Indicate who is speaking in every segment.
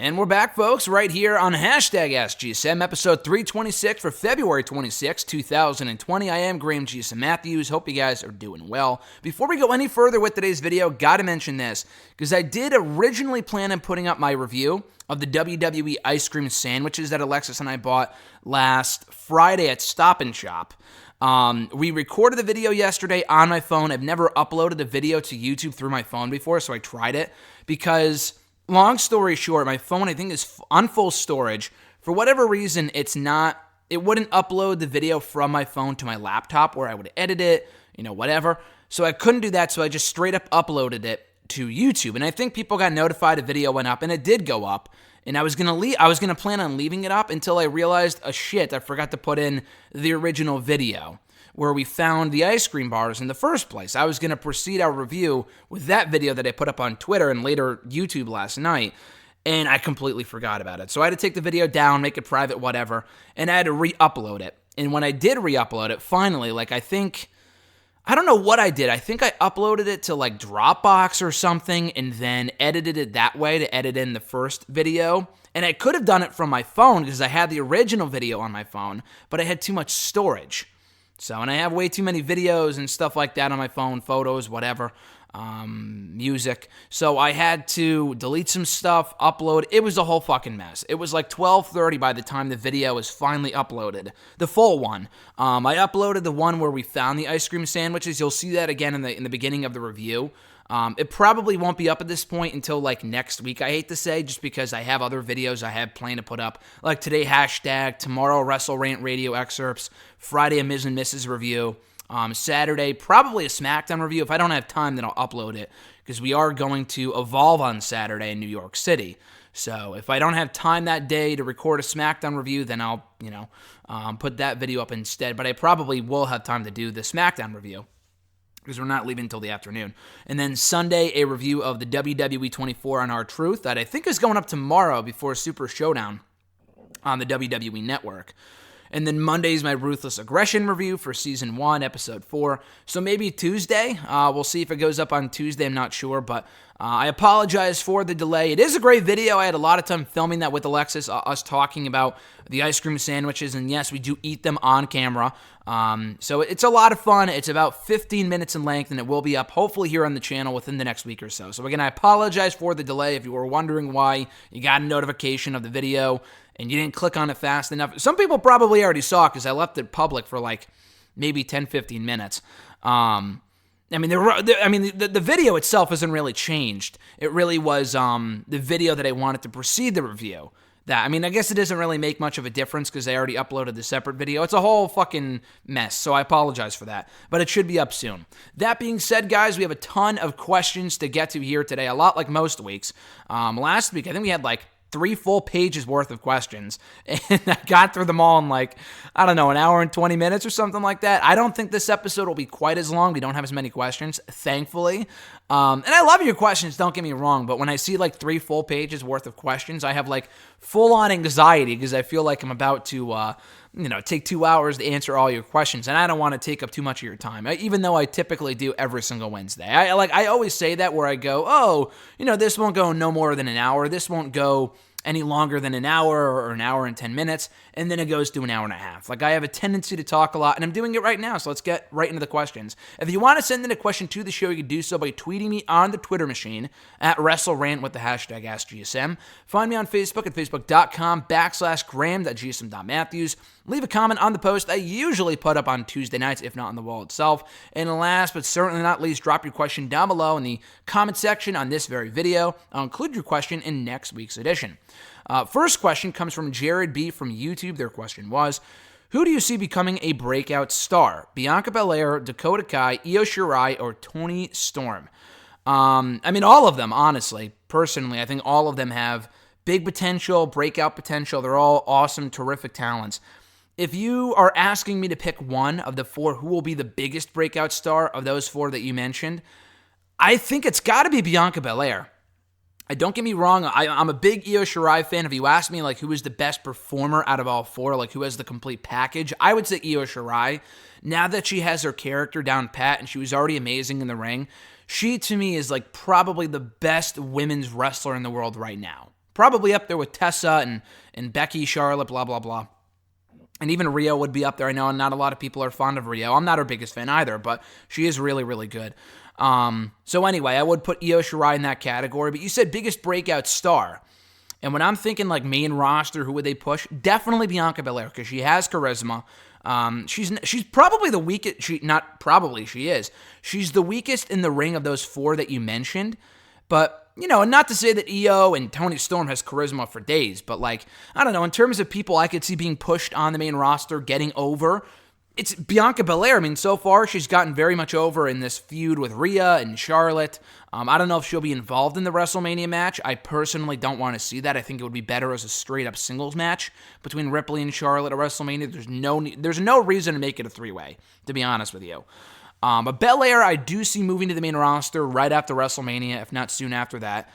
Speaker 1: And we're back, folks, right here on hashtag AskGSM, episode 326 for February 26, 2020. I am Graham GSM Matthews. Hope you guys are doing well. Before we go any further with today's video, gotta mention this, because I did originally plan on putting up my review of the WWE ice cream sandwiches that Alexis and I bought last Friday at Stop and Shop. We recorded the video yesterday on my phone. I've never uploaded a video to YouTube through my phone before, so I tried it because, long story short, my phone, I think, is on full storage. For whatever reason, it wouldn't upload the video from my phone to my laptop where I would edit it, whatever. So I couldn't do that, so I just straight up uploaded it to YouTube. And I think people got notified a video went up, and it did go up. And I was gonna plan on leaving it up until I realized, I forgot to put in the original video where we found the ice cream bars in the first place. I was gonna proceed our review with that video that I put up on Twitter and later YouTube last night, and I completely forgot about it. So I had to take the video down, make it private, whatever, and I had to re-upload it. And when I did re-upload it, finally, I don't know what I did. I think I uploaded it to Dropbox or something and then edited it that way to edit in the first video. And I could have done it from my phone because I had the original video on my phone, but I had too much storage. And I have way too many videos and stuff like that on my phone, photos, whatever, music. So I had to delete some stuff, upload. It was a whole fucking mess. It was 12:30 by the time the video was finally uploaded, the full one. I uploaded the one where we found the ice cream sandwiches. You'll see that again in the beginning of the review. It probably won't be up at this point until next week, I hate to say, just because I have other videos I have planned to put up. Like today, hashtag, tomorrow, Wrestle Rant Radio excerpts, Friday, a Ms. and Mrs. review, Saturday, probably a SmackDown review. If I don't have time, then I'll upload it, because we are going to Evolve on Saturday in New York City. So if I don't have time that day to record a SmackDown review, then I'll, put that video up instead. But I probably will have time to do the SmackDown review, because we're not leaving until the afternoon. And then Sunday, a review of the WWE 24 on R-Truth that I think is going up tomorrow before Super Showdown on the WWE Network. And then Monday's my Ruthless Aggression review for Season 1, Episode 4. So maybe Tuesday. We'll see if it goes up on Tuesday. I'm not sure, but I apologize for the delay. It is a great video. I had a lot of time filming that with Alexis, us talking about the ice cream sandwiches. And yes, we do eat them on camera. So it's a lot of fun. It's about 15 minutes in length, and it will be up hopefully here on the channel within the next week or so. So again, I apologize for the delay. If you were wondering why you got a notification of the video and you didn't click on it fast enough. Some people probably already saw it because I left it public for maybe 10, 15 minutes. The video itself isn't really changed. It really was the video that I wanted to precede the review. I guess it doesn't really make much of a difference because I already uploaded the separate video. It's a whole fucking mess, so I apologize for that. But it should be up soon. That being said, guys, we have a ton of questions to get to here today, a lot like most weeks. Last week, I think we had 3 full pages worth of questions, and I got through them all in an hour and 20 minutes or something like that. I don't think this episode will be quite as long. We don't have as many questions, thankfully. And I love your questions, don't get me wrong, but when I see 3 full pages worth of questions, I have full-on anxiety because I feel like I'm about to take 2 hours to answer all your questions, and I don't want to take up too much of your time, even though I typically do every single Wednesday. I always say that where I go, this won't go no more than an hour, this won't go any longer than an hour or an hour and 10 minutes, and then it goes to an hour and a half. I have a tendency to talk a lot, and I'm doing it right now, so let's get right into the questions. If you want to send in a question to the show, you can do so by tweeting me on the Twitter machine at WrestleRant with the hashtag AskGSM. Find me on Facebook at facebook.com/Graham.GSM.Matthews. Leave a comment on the post I usually put up on Tuesday nights, if not on the wall itself. And last but certainly not least, drop your question down below in the comment section on this very video. I'll include your question in next week's edition. First question comes from Jared B. from YouTube. Their question was, who do you see becoming a breakout star? Bianca Belair, Dakota Kai, Io Shirai, or Toni Storm? All of them, honestly. Personally, I think all of them have big potential, breakout potential. They're all awesome, terrific talents. If you are asking me to pick one of the 4 who will be the biggest breakout star of those 4 that you mentioned, I think it's got to be Bianca Belair. Don't get me wrong, I'm a big Io Shirai fan. If you ask me who is the best performer out of all 4, who has the complete package, I would say Io Shirai. Now that she has her character down pat and she was already amazing in the ring, she to me is probably the best women's wrestler in the world right now. probably up there with Tessa and Becky, Charlotte, blah, blah, blah. And even Rhea would be up there. I know not a lot of people are fond of Rhea. I'm not her biggest fan either, but she is really, really good. So anyway, I would put Io Shirai in that category. But you said biggest breakout star. And when I'm thinking like main roster, who would they push? Definitely Bianca Belair, because she has charisma. She's probably the weakest. She is. She's the weakest in the ring of those four that you mentioned. But, and not to say that Io and Toni Storm has charisma for days, but like, I don't know, in terms of people I could see being pushed on the main roster, getting over, it's Bianca Belair. I mean, so far she's gotten very much over in this feud with Rhea and Charlotte. I don't know if she'll be involved in the WrestleMania match. I personally don't want to see that. I think it would be better as a straight-up singles match between Ripley and Charlotte at WrestleMania. There's no reason to make it a three-way, to be honest with you. But Belair, I do see moving to the main roster right after WrestleMania, if not soon after that.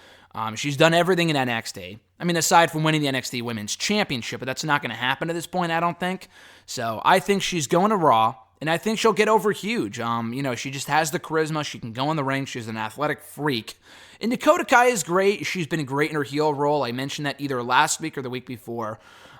Speaker 1: She's done everything in NXT. I mean, aside from winning the NXT Women's Championship, but that's not going to happen at this point, I don't think. So I think she's going to Raw, and I think she'll get over huge. She just has the charisma. She can go in the ring. She's an athletic freak. And Dakota Kai is great. She's been great in her heel role. I mentioned that either last week or the week before.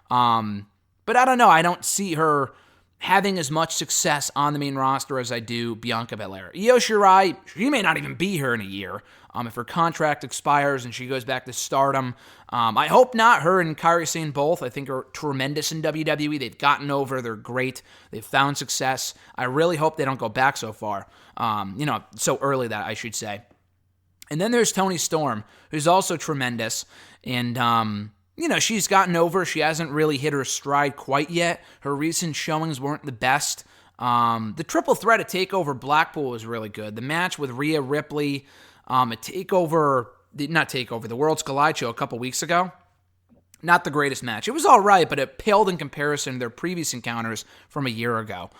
Speaker 1: But I don't know. I don't see her having as much success on the main roster as I do Bianca Belair. Io Shirai, she may not even be here in a year if her contract expires and she goes back to Stardom. I hope not. Her and Kairi Sane both, I think, are tremendous in WWE. They've gotten over. They're great. They've found success. I really hope they don't go back so far. So early that I should say. And then there's Toni Storm, who's also tremendous. And, she's gotten over. She hasn't really hit her stride quite yet. Her recent showings weren't the best. The triple threat at TakeOver Blackpool was really good. The match with Rhea Ripley, the World's Collide show a couple weeks ago, not the greatest match. It was all right, but it paled in comparison to their previous encounters from a year ago.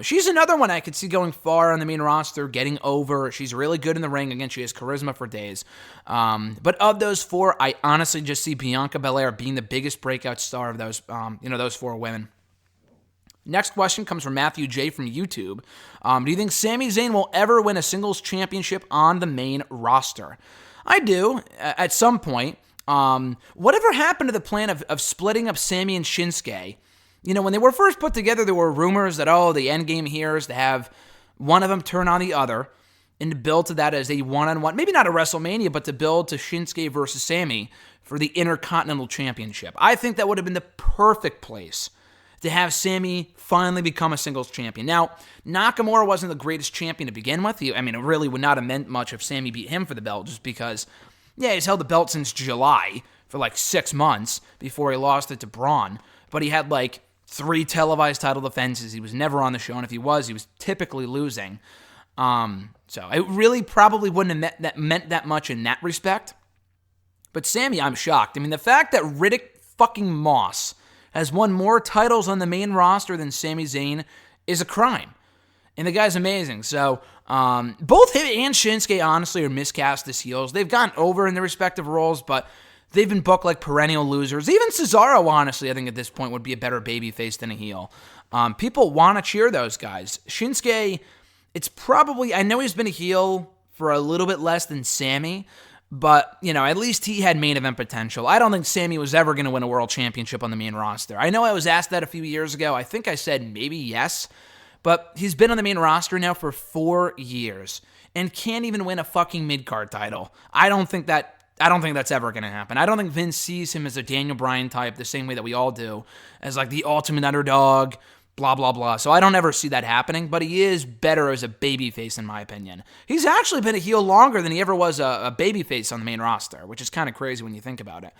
Speaker 1: She's another one I could see going far on the main roster, getting over. She's really good in the ring. Again, she has charisma for days. But of those four, I honestly just see Bianca Belair being the biggest breakout star of those, those four women. Next question comes from Matthew J. from YouTube. Do you think Sami Zayn will ever win a singles championship on the main roster? I do, at some point. Whatever happened to the plan of splitting up Sami and Shinsuke? When they were first put together, there were rumors that, the end game here is to have one of them turn on the other and to build to that as a one-on-one, maybe not a WrestleMania, but to build to Shinsuke versus Sami for the Intercontinental Championship. I think that would have been the perfect place to have Sami finally become a singles champion. Now, Nakamura wasn't the greatest champion to begin with. It really would not have meant much if Sami beat him for the belt, just because, he's held the belt since July for 6 months before he lost it to Braun. But he had 3 televised title defenses. He was never on the show, and if he was typically losing. So it really probably wouldn't have meant that much in that respect. But Sami, I'm shocked. The fact that Riddick fucking Moss has won more titles on the main roster than Sami Zayn is a crime. And the guy's amazing. So both him and Shinsuke, honestly, are miscast as heels. They've gotten over in their respective roles, but they've been booked like perennial losers. Even Cesaro, honestly, I think at this point would be a better babyface than a heel. People want to cheer those guys. Shinsuke, it's probably, I know he's been a heel for a little bit less than Sami, but, at least he had main event potential. I don't think Sami was ever going to win a world championship on the main roster. I know I was asked that a few years ago. I think I said maybe yes, but he's been on the main roster now for 4 years and can't even win a fucking mid-card title. I don't think that's ever going to happen. I don't think Vince sees him as a Daniel Bryan type the same way that we all do, as the ultimate underdog, blah, blah, blah. So I don't ever see that happening, but he is better as a babyface in my opinion. He's actually been a heel longer than he ever was a babyface on the main roster, which is kind of crazy when you think about it.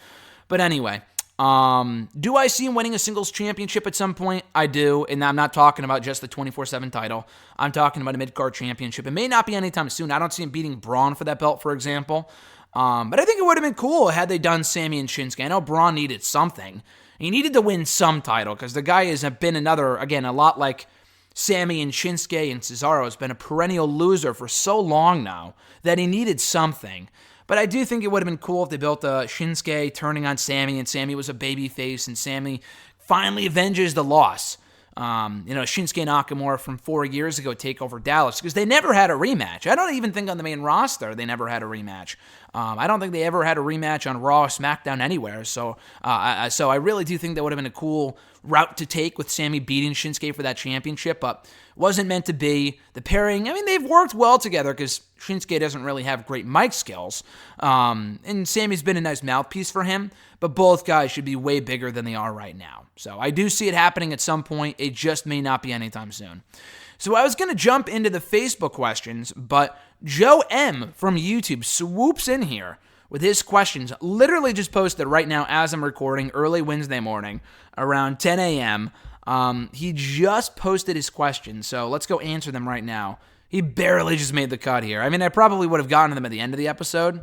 Speaker 1: But anyway, do I see him winning a singles championship at some point? I do, and I'm not talking about just the 24/7 title. I'm talking about a mid-card championship. It may not be anytime soon. I don't see him beating Braun for that belt, for example. But I think it would have been cool had they done Sami and Shinsuke. I know Braun needed something. He needed to win some title because the guy has been a lot like Sami and Shinsuke and Cesaro, has been a perennial loser for so long now that he needed something. But I do think it would have been cool if they built a Shinsuke turning on Sami and Sami was a babyface and Sami finally avenges the loss. Shinsuke Nakamura from 4 years ago TakeOver Dallas, because they never had a rematch. I don't even think on the main roster they never had a rematch. I don't think they ever had a rematch on Raw or SmackDown anywhere. So I really do think that would have been a cool route to take with Sami beating Shinsuke for that championship, but wasn't meant to be. The pairing, I mean, they've worked well together because Shinsuke doesn't really have great mic skills, and Sami's been a nice mouthpiece for him, but both guys should be way bigger than they are right now. So I do see it happening at some point. It just may not be anytime soon. So I was going to jump into the Facebook questions, but Joe M. from YouTube swoops in here with his questions. Literally just posted right now as I'm recording, early Wednesday morning, around 10 a.m. He just posted his questions, so let's go answer them right now. He barely just made the cut here. I mean, I probably would have gotten to them at the end of the episode,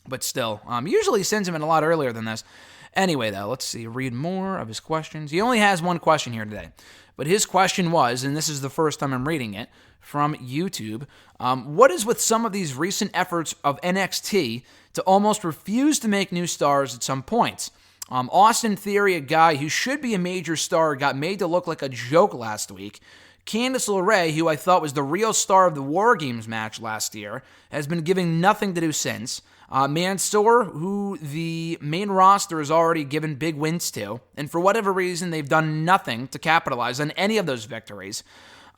Speaker 1: but still. Usually he sends them in a lot earlier than this. Anyway, though, let's see. Read more of his questions. He only has one question here today. But his question was, and this is the first time I'm reading it, from YouTube, what is with some of these recent efforts of NXT to almost refuse to make new stars at some points? Austin Theory, a guy who should be a major star, got made to look like a joke last week. Candice LeRae, who I thought was the real star of the War Games match last year, has been giving nothing to do since. Mansoor, who the main roster has already given big wins to, and for whatever reason, they've done nothing to capitalize on any of those victories.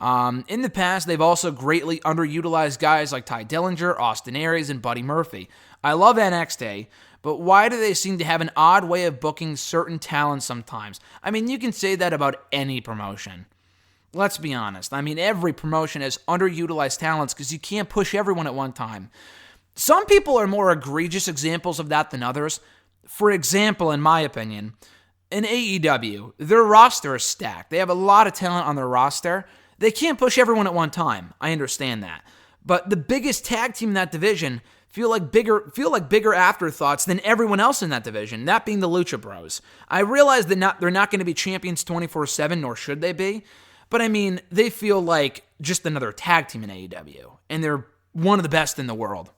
Speaker 1: In the past, they've also greatly underutilized guys like Ty Dillinger, Austin Aries, and Buddy Murphy. I love NXT, but why do they seem to have an odd way of booking certain talents sometimes? I mean, you can say that about any promotion. Let's be honest. I mean, every promotion has underutilized talents because you can't push everyone at one time. Some people are more egregious examples of that than others. For example, in my opinion, in AEW, their roster is stacked. They have a lot of talent on their roster. They can't push everyone at one time. I understand that. But the biggest tag team in that division feel like bigger afterthoughts than everyone else in that division, that being the Lucha Bros. I realize that they're not going to be champions 24/7, nor should they be. But I mean, they feel like just another tag team in AEW, and they're one of the best in the world.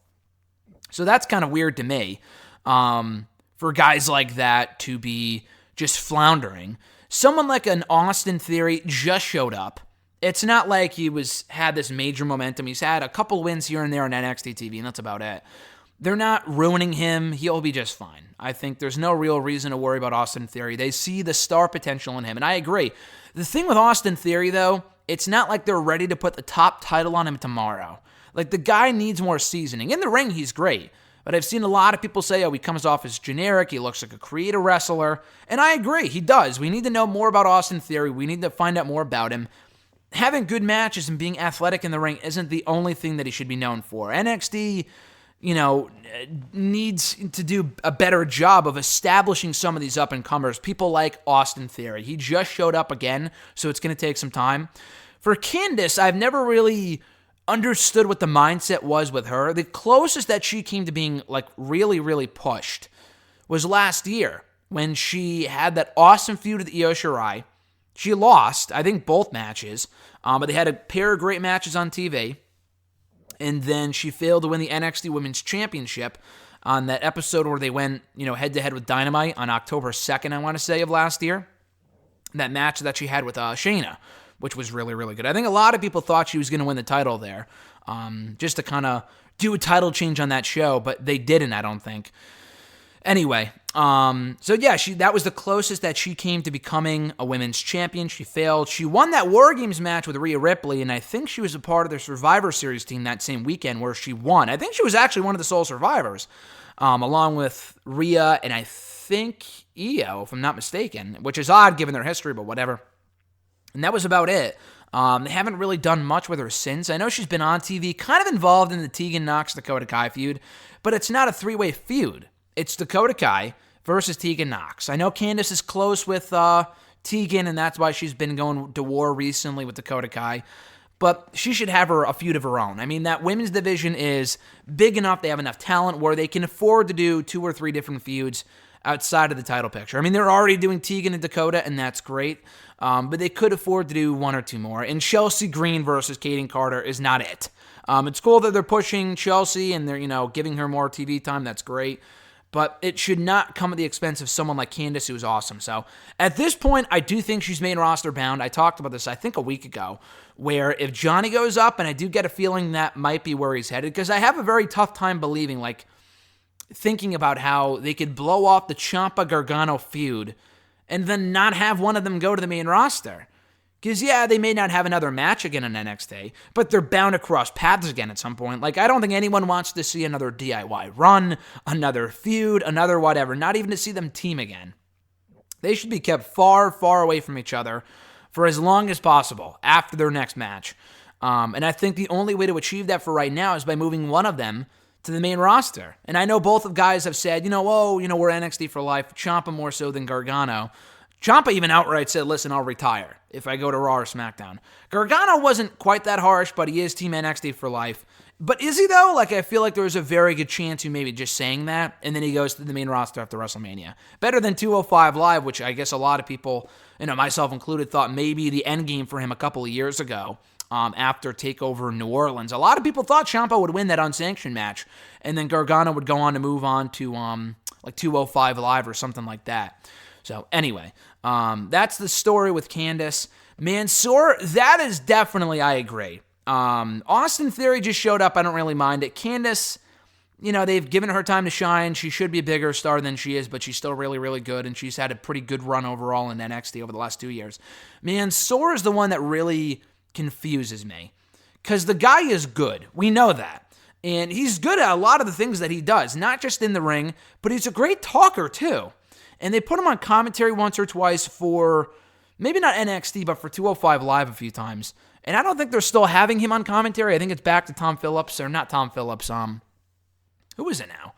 Speaker 1: So that's kind of weird to me, for guys like that to be just floundering. Someone like an Austin Theory just showed up. It's not like he had this major momentum. He's had a couple wins here and there on NXT TV, and that's about it. They're not ruining him. He'll be just fine. I think there's no real reason to worry about Austin Theory. They see the star potential in him, and I agree. The thing with Austin Theory, though, it's not like they're ready to put the top title on him tomorrow. Like, the guy needs more seasoning. In the ring, he's great. But I've seen a lot of people say, he comes off as generic, he looks like a creative wrestler. And I agree, he does. We need to know more about Austin Theory. We need to find out more about him. Having good matches and being athletic in the ring isn't the only thing that he should be known for. NXT, needs to do a better job of establishing some of these up-and-comers. People like Austin Theory. He just showed up again, so it's going to take some time. For Candice, I've never really understood what the mindset was with her. The closest that she came to being really, really pushed was last year when she had that awesome feud with Io Shirai. She lost, I think, both matches, but they had a pair of great matches on TV. And then she failed to win the NXT Women's Championship on that episode where they went, head-to-head with Dynamite on October 2nd, I want to say, of last year. That match that she had with Shayna, which was really, really good. I think a lot of people thought she was going to win the title there, just to kind of do a title change on that show, but they didn't, I don't think. Anyway, that was the closest that she came to becoming a women's champion. She failed. She won that War Games match with Rhea Ripley, and I think she was a part of their Survivor Series team that same weekend where she won. I think she was actually one of the sole survivors, along with Rhea and I think Io, if I'm not mistaken, which is odd given their history, but whatever. And that was about it. They haven't really done much with her since. I know she's been on TV, kind of involved in the Tegan Nox-Dakota Kai feud, but it's not a three-way feud. It's Dakota Kai versus Tegan Nox. I know Candice is close with Tegan, and that's why she's been going to war recently with Dakota Kai. But she should have a feud of her own. I mean, that women's division is big enough. They have enough talent where they can afford to do 2 or 3 different feuds outside of the title picture. I mean, they're already doing Tegan and Dakota, and that's great. But they could afford to do 1 or 2 more. And Chelsea Green versus Kaden Carter is not it. It's cool that they're pushing Chelsea and they're, giving her more TV time. That's great. But it should not come at the expense of someone like Candice, who is awesome. So at this point, I do think she's main roster bound. I talked about this, I think, a week ago, where if Johnny goes up, and I do get a feeling that might be where he's headed, because I have a very tough time believing, thinking about how they could blow off the Ciampa-Gargano feud and then not have one of them go to the main roster. Because, yeah, they may not have another match again in NXT, but they're bound to cross paths again at some point. Like, I don't think anyone wants to see another DIY run, another feud, another whatever, not even to see them team again. They should be kept far, far away from each other for as long as possible after their next match. And I think the only way to achieve that for right now is by moving one of them to the main roster. And I know both of guys have said, we're NXT for life, Ciampa more so than Gargano. Ciampa even outright said, listen, I'll retire if I go to Raw or SmackDown. Gargano wasn't quite that harsh, but he is Team NXT for life. But is he, though? Like, I feel like there's a very good chance he may be just saying that, and then he goes to the main roster after WrestleMania. Better than 205 Live, which I guess a lot of people, myself included, thought maybe the end game for him a couple of years ago after TakeOver New Orleans. A lot of people thought Ciampa would win that unsanctioned match, and then Gargano would go on to move on to 205 Live or something like that. So anyway, that's the story with Candice. Mansoor, that is definitely, I agree. Austin Theory just showed up. I don't really mind it. Candice, they've given her time to shine. She should be a bigger star than she is, but she's still really, really good, and she's had a pretty good run overall in NXT over the last 2 years. Mansoor is the one that really confuses me, because the guy is good. We know that. And he's good at a lot of the things that he does, not just in the ring, but he's a great talker, too. And they put him on commentary once or twice for, maybe not NXT, but for 205 Live a few times. And I don't think they're still having him on commentary. I think it's back to Tom Phillips, or not Tom Phillips. Who is it now?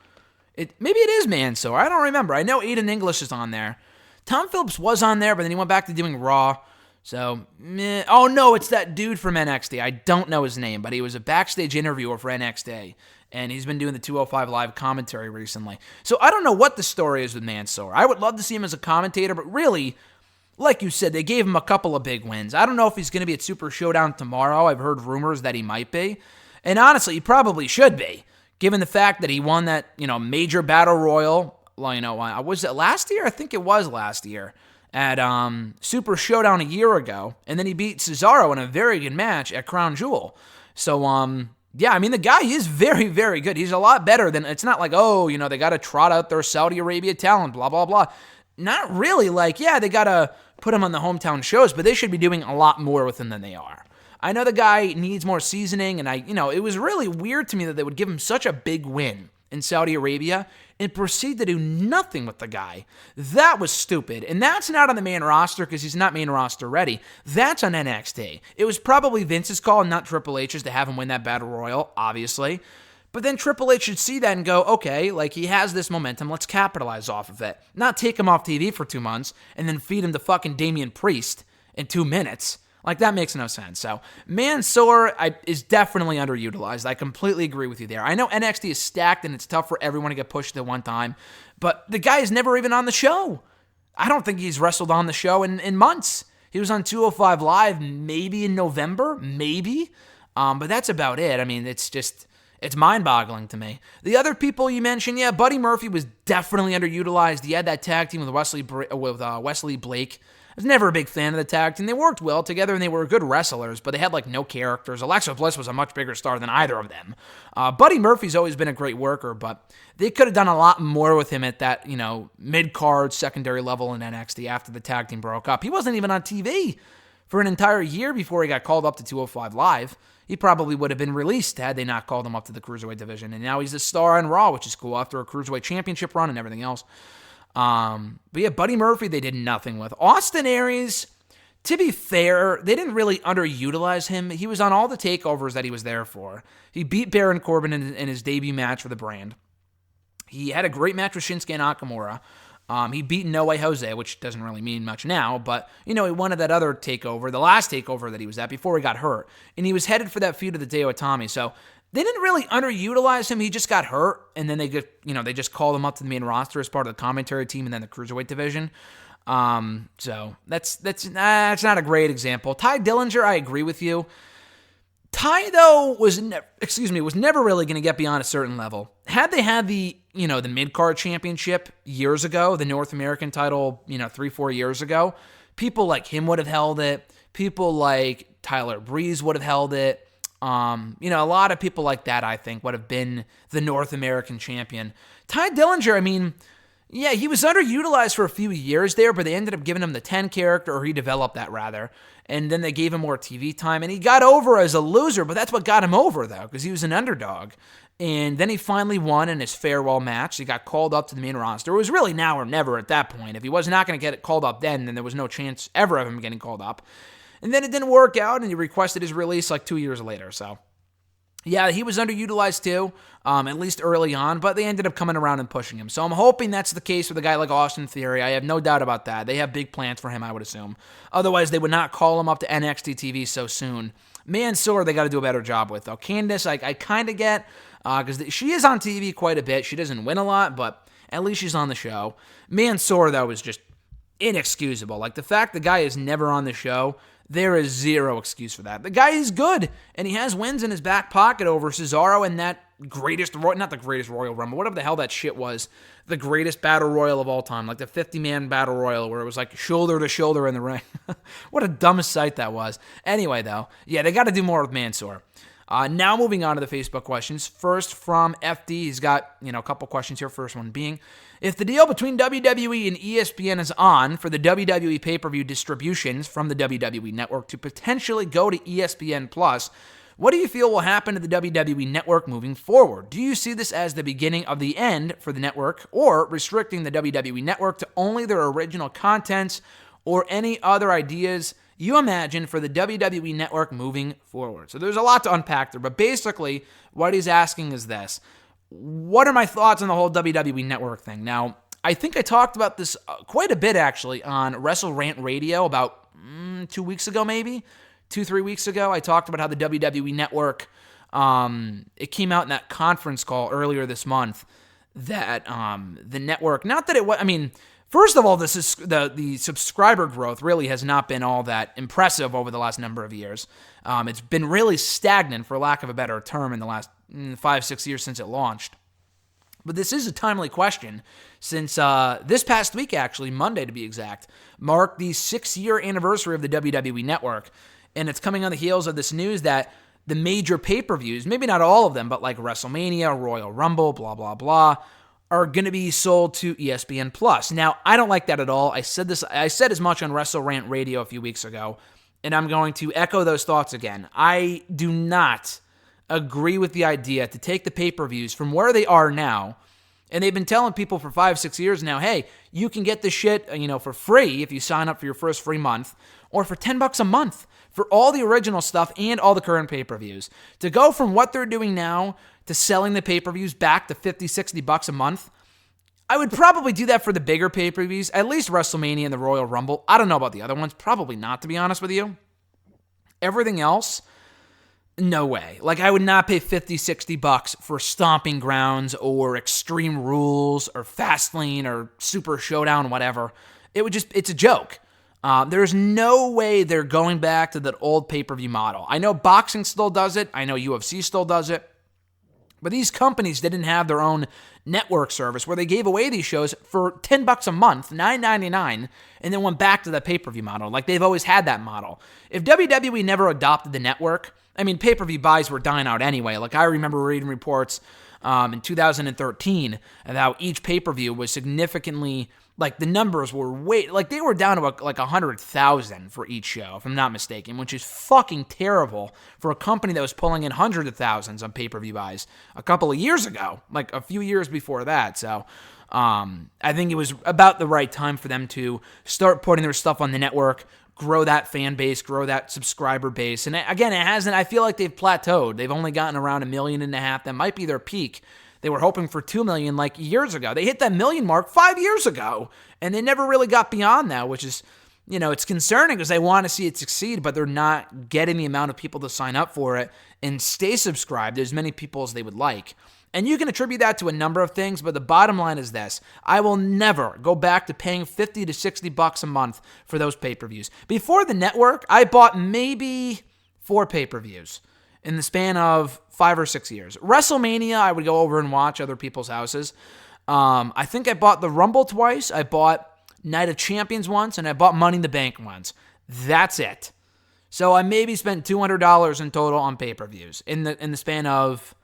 Speaker 1: Maybe it is Mansoor. I don't remember. I know Aiden English is on there. Tom Phillips was on there, but then he went back to doing Raw. So, oh no, it's that dude from NXT. I don't know his name, but he was a backstage interviewer for NXT. And he's been doing the 205 Live commentary recently. So I don't know what the story is with Mansoor. I would love to see him as a commentator, but really, like you said, they gave him a couple of big wins. I don't know if he's going to be at Super Showdown tomorrow. I've heard rumors that he might be. And honestly, he probably should be, given the fact that he won that, major battle royal. Well, was it last year? I think it was last year at Super Showdown a year ago. And then he beat Cesaro in a very good match at Crown Jewel. So, yeah, the guy is very, very good. He's a lot better than, it's not like, they got to trot out their Saudi Arabia talent, blah, blah, blah. Not really. They got to put him on the hometown shows, but they should be doing a lot more with him than they are. I know the guy needs more seasoning, and it was really weird to me that they would give him such a big win in Saudi Arabia and proceed to do nothing with the guy. That was stupid, and that's not on the main roster because he's not main roster ready. That's on NXT. It was probably Vince's call, not Triple H's, to have him win that Battle Royal, obviously. But then Triple H should see that and go, okay, he has this momentum, let's capitalize off of it. Not take him off TV for 2 months and then feed him to fucking Damian Priest in 2 minutes. That makes no sense. So, Mansoor is definitely underutilized. I completely agree with you there. I know NXT is stacked and it's tough for everyone to get pushed at one time, but the guy is never even on the show. I don't think he's wrestled on the show in months. He was on 205 Live maybe in November, maybe. But that's about it. It's mind-boggling to me. The other people you mentioned, yeah, Buddy Murphy was definitely underutilized. He had that tag team with Wesley Blake. I was never a big fan of the tag team. They worked well together, and they were good wrestlers, but they had, no characters. Alexa Bliss was a much bigger star than either of them. Buddy Murphy's always been a great worker, but they could have done a lot more with him at that, mid-card, secondary level in NXT after the tag team broke up. He wasn't even on TV for an entire year before he got called up to 205 Live. He probably would have been released had they not called him up to the Cruiserweight division. And now he's a star on Raw, which is cool, after a Cruiserweight Championship run and everything else. But yeah, Buddy Murphy, they did nothing with. Austin Aries, to be fair, they didn't really underutilize him. He was on all the takeovers that he was there for. He beat Baron Corbin in his debut match for the brand. He had a great match with Shinsuke Nakamura. He beat No Way Jose, which doesn't really mean much now, but, he won at that other takeover, the last takeover that he was at before he got hurt. And he was headed for that feud of the Deo Itami. So they didn't really underutilize him. He just got hurt, and then they just called him up to the main roster as part of the commentary team and then the Cruiserweight division. So that's not a great example. Ty Dillinger, I agree with you. Ty, though, was never really going to get beyond a certain level. Had they had the mid-card championship years ago, the North American title, 3-4 years ago, people like him would have held it. People like Tyler Breeze would have held it. A lot of people like that, I think, would have been the North American champion. Ty Dillinger, I mean, yeah, he was underutilized for a few years there, but they ended up giving him the 10 character, or he developed that rather, and then they gave him more TV time, and he got over as a loser, but that's what got him over, though, because he was an underdog. And then he finally won in his farewell match. He got called up to the main roster. It was really now or never at that point. If he was not going to get called up then there was no chance ever of him getting called up. And then it didn't work out, and he requested his release like 2 years later, so... Yeah, he was underutilized too, at least early on, but they ended up coming around and pushing him. So I'm hoping that's the case with a guy like Austin Theory. I have no doubt about that. They have big plans for him, I would assume. Otherwise, they would not call him up to NXT TV so soon. Mansoor, they got to do a better job with, though. Candice, I kind of get, because she is on TV quite a bit. She doesn't win a lot, but at least she's on the show. Mansoor, though, is just inexcusable. Like, the fact the guy is never on the show... There is zero excuse for that. The guy is good, and he has wins in his back pocket over Cesaro and that not the greatest Royal Rumble, whatever the hell that shit was, the greatest Battle Royal of all time, like the 50-man Battle Royal where it was like shoulder to shoulder in the ring. What a dumb sight that was. Anyway, though, yeah, they got to do more with Mansoor. Now moving on to the Facebook questions. First from FD, he's got a couple questions here. First one being, if the deal between WWE and ESPN is on for the WWE pay-per-view distributions from the WWE Network to potentially go to ESPN+, what do you feel will happen to the WWE Network moving forward? Do you see this as the beginning of the end for the network, or restricting the WWE Network to only their original contents, or any other ideas you imagine for the WWE Network moving forward? So there's a lot to unpack there, but basically what he's asking is this. What are my thoughts on the whole WWE Network thing? Now, I think I talked about this quite a bit, actually, on Wrestle Rant Radio about 2 weeks ago, maybe 2-3 weeks ago. I talked about how the WWE Network, it came out in that conference call earlier this month that the network, not that it was, I mean, first of all, the subscriber growth really has not been all that impressive over the last number of years. It's been really stagnant, for lack of a better term, in the last 5-6 years since it launched. But this is a timely question, since this past week, actually, Monday to be exact, marked the 6-year anniversary of the WWE Network. And it's coming on the heels of this news that the major pay-per-views, maybe not all of them, but like WrestleMania, Royal Rumble, blah, blah, blah, are going to be sold to ESPN+. Now, I don't like that at all. I said as much on Wrestle Rant Radio a few weeks ago, and I'm going to echo those thoughts again. I do not agree with the idea to take the pay-per-views from where they are now, and they've been telling people for 5-6 years now, hey, you can get this shit, for free if you sign up for your first free month, or for $10 a month for all the original stuff and all the current pay-per-views. To go from what they're doing now to selling the pay-per-views back to $50-$60 a month, I would probably do that for the bigger pay-per-views, at least WrestleMania and the Royal Rumble. I don't know about the other ones. Probably not, to be honest with you. Everything else, no way. Like, I would not pay $50-$60 for Stomping Grounds or Extreme Rules or Fastlane or Super Showdown, whatever. It's a joke. There's no way they're going back to that old pay-per-view model. I know boxing still does it. I know UFC still does it. But these companies didn't have their own network service where they gave away these shows for $10 a month, $9.99, and then went back to the pay-per-view model. Like, they've always had that model. If WWE never adopted the network, I mean, pay-per-view buys were dying out anyway. Like, I remember reading reports in 2013 of how each pay-per-view was significantly, like, the numbers were they were down to like 100,000 for each show, if I'm not mistaken, which is fucking terrible for a company that was pulling in hundreds of thousands on pay-per-view buys a couple of years ago, like a few years before that. So I think it was about the right time for them to start putting their stuff on the network, grow that fan base, grow that subscriber base. And again, it hasn't, I feel like they've plateaued. They've only gotten around 1.5 million. That might be their peak. They were hoping for 2 million like years ago. They hit that million mark 5 years ago, and they never really got beyond that, which is, it's concerning because they want to see it succeed, but they're not getting the amount of people to sign up for it and stay subscribed as many people as they would like. And you can attribute that to a number of things, but the bottom line is this. I will never go back to paying $50 to $60 a month for those pay-per-views. Before the network, I bought maybe 4 pay-per-views in the span of 5 or 6 years. WrestleMania, I would go over and watch other people's houses. I think I bought the Rumble twice. I bought Night of Champions once, and I bought Money in the Bank once. That's it. So I maybe spent $200 in total on pay-per-views in the span of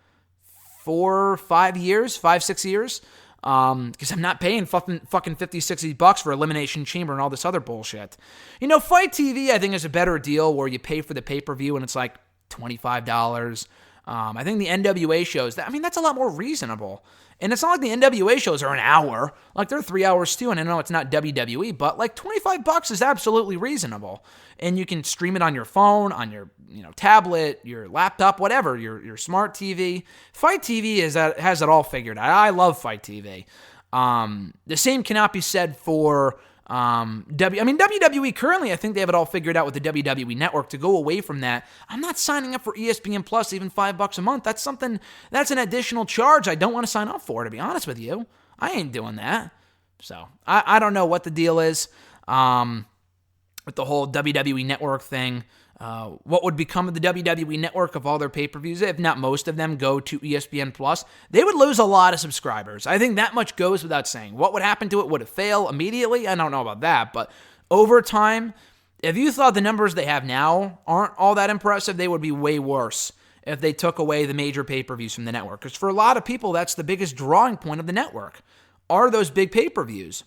Speaker 1: 5, 6 years. Because I'm not paying fucking $50-$60 for Elimination Chamber and all this other bullshit. Fight TV I think is a better deal where you pay for the pay-per-view and it's like $25. I think the NWA shows, that's a lot more reasonable. And it's not like the NWA shows are an hour. Like, they're 3 hours too, and I know it's not WWE, but like $25 is absolutely reasonable. And you can stream it on your phone, on your tablet, your laptop, whatever, your smart TV. Fight TV has it all figured out. I love Fight TV. The same cannot be said for WWE currently. I think they have it all figured out with the WWE Network. To go away from that, I'm not signing up for ESPN Plus even $5 a month. That's an additional charge I don't want to sign up for, to be honest with you. I ain't doing that. So I don't know what the deal is with the whole WWE Network thing. What would become of the WWE Network if all their pay-per-views, if not most of them, go to ESPN Plus? They would lose a lot of subscribers. I think that much goes without saying. What would happen to it? Would it fail immediately? I don't know about that, but over time, if you thought the numbers they have now aren't all that impressive, they would be way worse if they took away the major pay-per-views from the network. Because for a lot of people, that's the biggest drawing point of the network, are those big pay-per-views.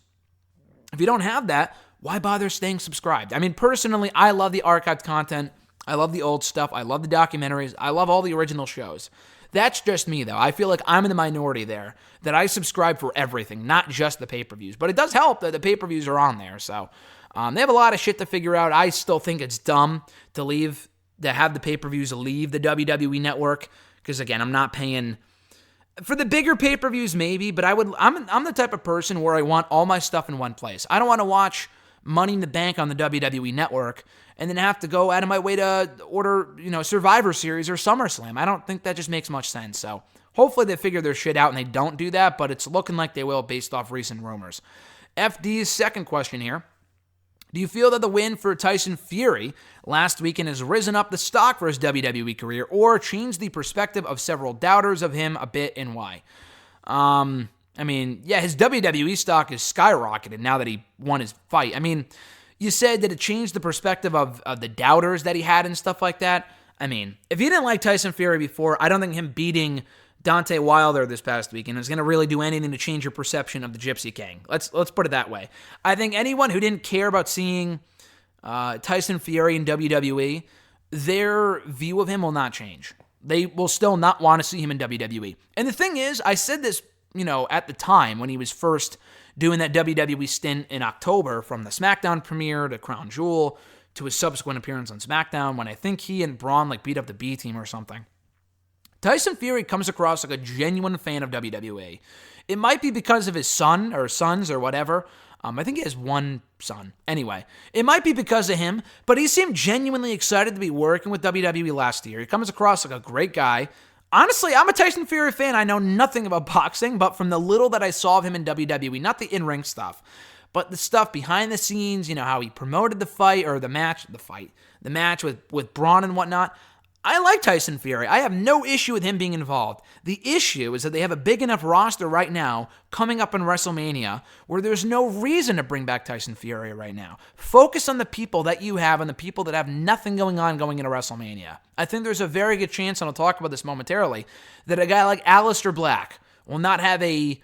Speaker 1: If you don't have that, why bother staying subscribed? Personally, I love the archived content. I love the old stuff. I love the documentaries. I love all the original shows. That's just me, though. I feel like I'm in the minority there, that I subscribe for everything, not just the pay-per-views. But it does help that the pay-per-views are on there. So they have a lot of shit to figure out. I still think it's dumb to have the pay-per-views leave the WWE Network. Because, again, I'm not paying for the bigger pay-per-views, maybe. But I'm the type of person where I want all my stuff in one place. I don't want to watch Money in the Bank on the WWE Network and then have to go out of my way to order, Survivor Series or SummerSlam. I don't think that just makes much sense. So hopefully they figure their shit out and they don't do that, but it's looking like they will based off recent rumors. FD's second question here. Do you feel that the win for Tyson Fury last weekend has risen up the stock for his WWE career or changed the perspective of several doubters of him a bit, and why? His WWE stock is skyrocketed now that he won his fight. You said that it changed the perspective of the doubters that he had and stuff like that. If you didn't like Tyson Fury before, I don't think him beating Deontay Wilder this past weekend is going to really do anything to change your perception of the Gypsy King. Let's put it that way. I think anyone who didn't care about seeing Tyson Fury in WWE, their view of him will not change. They will still not want to see him in WWE. And the thing is, I said this at the time when he was first doing that WWE stint in October, from the SmackDown premiere to Crown Jewel to his subsequent appearance on SmackDown, when I think he and Braun beat up the B team or something. Tyson Fury comes across like a genuine fan of WWE. It might be because of his son or sons or whatever. I think he has one son. Anyway, it might be because of him, but he seemed genuinely excited to be working with WWE last year. He comes across like a great guy. Honestly, I'm a Tyson Fury fan. I know nothing about boxing, but from the little that I saw of him in WWE, not the in-ring stuff, but the stuff behind the scenes, how he promoted the fight or the match with Braun and whatnot, I like Tyson Fury. I have no issue with him being involved. The issue is that they have a big enough roster right now coming up in WrestleMania where there's no reason to bring back Tyson Fury right now. Focus on the people that you have and the people that have nothing going into WrestleMania. I think there's a very good chance, and I'll talk about this momentarily, that a guy like Aleister Black will not have a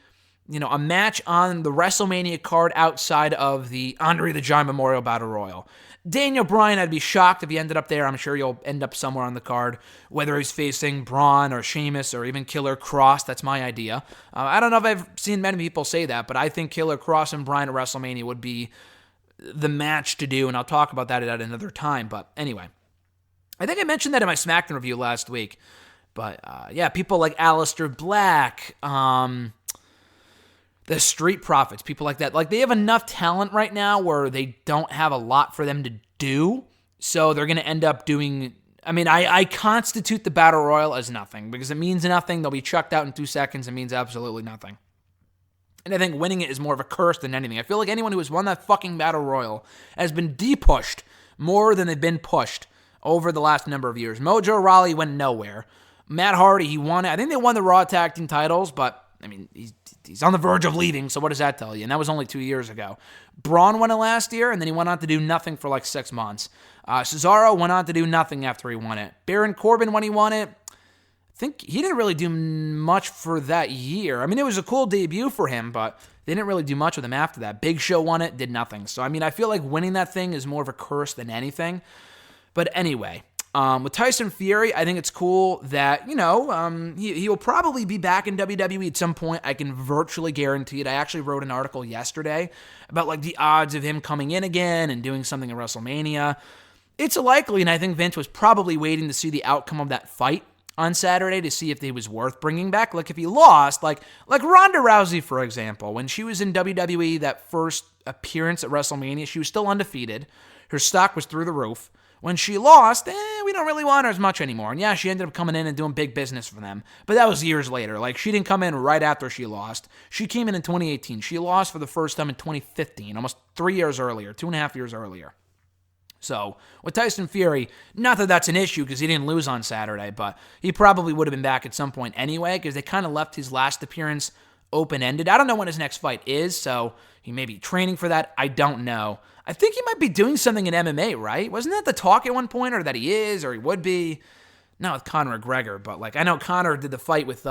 Speaker 1: match on the WrestleMania card outside of the Andre the Giant Memorial Battle Royal. Daniel Bryan, I'd be shocked if he ended up there. I'm sure he'll end up somewhere on the card, whether he's facing Braun or Sheamus or even Killer Kross. That's my idea. I don't know if I've seen many people say that, but I think Killer Kross and Bryan at WrestleMania would be the match to do, and I'll talk about that at another time. But anyway, I think I mentioned that in my SmackDown review last week. But people like Aleister Black, the Street Profits, people like that. They have enough talent right now where they don't have a lot for them to do. So they're going to end up doing... I constitute the Battle Royal as nothing because it means nothing. They'll be chucked out in 2 seconds. It means absolutely nothing. And I think winning it is more of a curse than anything. I feel like anyone who has won that fucking Battle Royal has been de-pushed more than they've been pushed over the last number of years. Mojo Rawley went nowhere. Matt Hardy, he won it. I think they won the Raw Tag Team titles, but... I mean, he's on the verge of leaving, so what does that tell you? And that was only 2 years ago. Braun won it last year, and then he went on to do nothing for like 6 months. Cesaro went on to do nothing after he won it. Baron Corbin, when he won it, I think he didn't really do much for that year. I mean, it was a cool debut for him, but they didn't really do much with him after that. Big Show won it, did nothing. So, I mean, I feel like winning that thing is more of a curse than anything. But anyway, with Tyson Fury, I think it's cool that, he will probably be back in WWE at some point. I can virtually guarantee it. I actually wrote an article yesterday about like the odds of him coming in again and doing something at WrestleMania. It's likely, and I think Vince was probably waiting to see the outcome of that fight on Saturday to see if it was worth bringing back. Like if he lost, like Ronda Rousey, for example, when she was in WWE, that first appearance at WrestleMania, she was still undefeated. Her stock was through the roof. When she lost, we don't really want her as much anymore. And yeah, she ended up coming in and doing big business for them. But that was years later. Like, she didn't come in right after she lost. She came in 2018. She lost for the first time in 2015, almost 3 years earlier, 2.5 years earlier. So, with Tyson Fury, not that that's an issue because he didn't lose on Saturday, but he probably would have been back at some point anyway because they kind of left his last appearance open-ended. I don't know when his next fight is, so he may be training for that. I don't know. I think he might be doing something in MMA, right? Wasn't that the talk at one point, or that he is, or he would be? Not with Conor McGregor, but like I know Conor did the fight with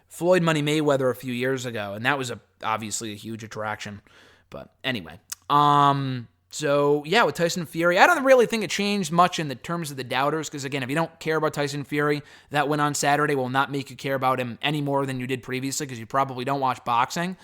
Speaker 1: Floyd Money Mayweather a few years ago, and that was obviously a huge attraction. But anyway, so yeah, with Tyson Fury, I don't really think it changed much in the terms of the doubters, because again, if you don't care about Tyson Fury, that win on Saturday will not make you care about him any more than you did previously, because you probably don't watch boxing.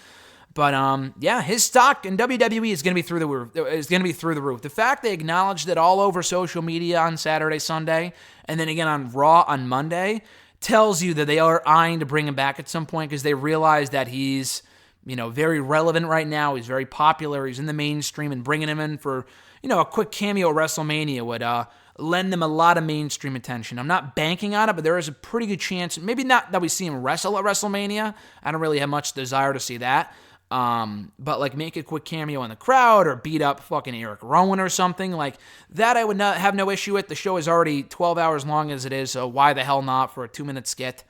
Speaker 1: But yeah, his stock in WWE is going to be through the roof. The fact they acknowledged it all over social media on Saturday, Sunday, and then again on Raw on Monday tells you that they are eyeing to bring him back at some point because they realize that he's, very relevant right now. He's very popular. He's in the mainstream, and bringing him in for, a quick cameo at WrestleMania would lend them a lot of mainstream attention. I'm not banking on it, but there is a pretty good chance, maybe not that we see him wrestle at WrestleMania. I don't really have much desire to see that. But like make a quick cameo in the crowd or beat up fucking Eric Rowan or something like that. I would not have no issue with. The show is already 12 hours long as it is, so why the hell not for a 2-minute skit?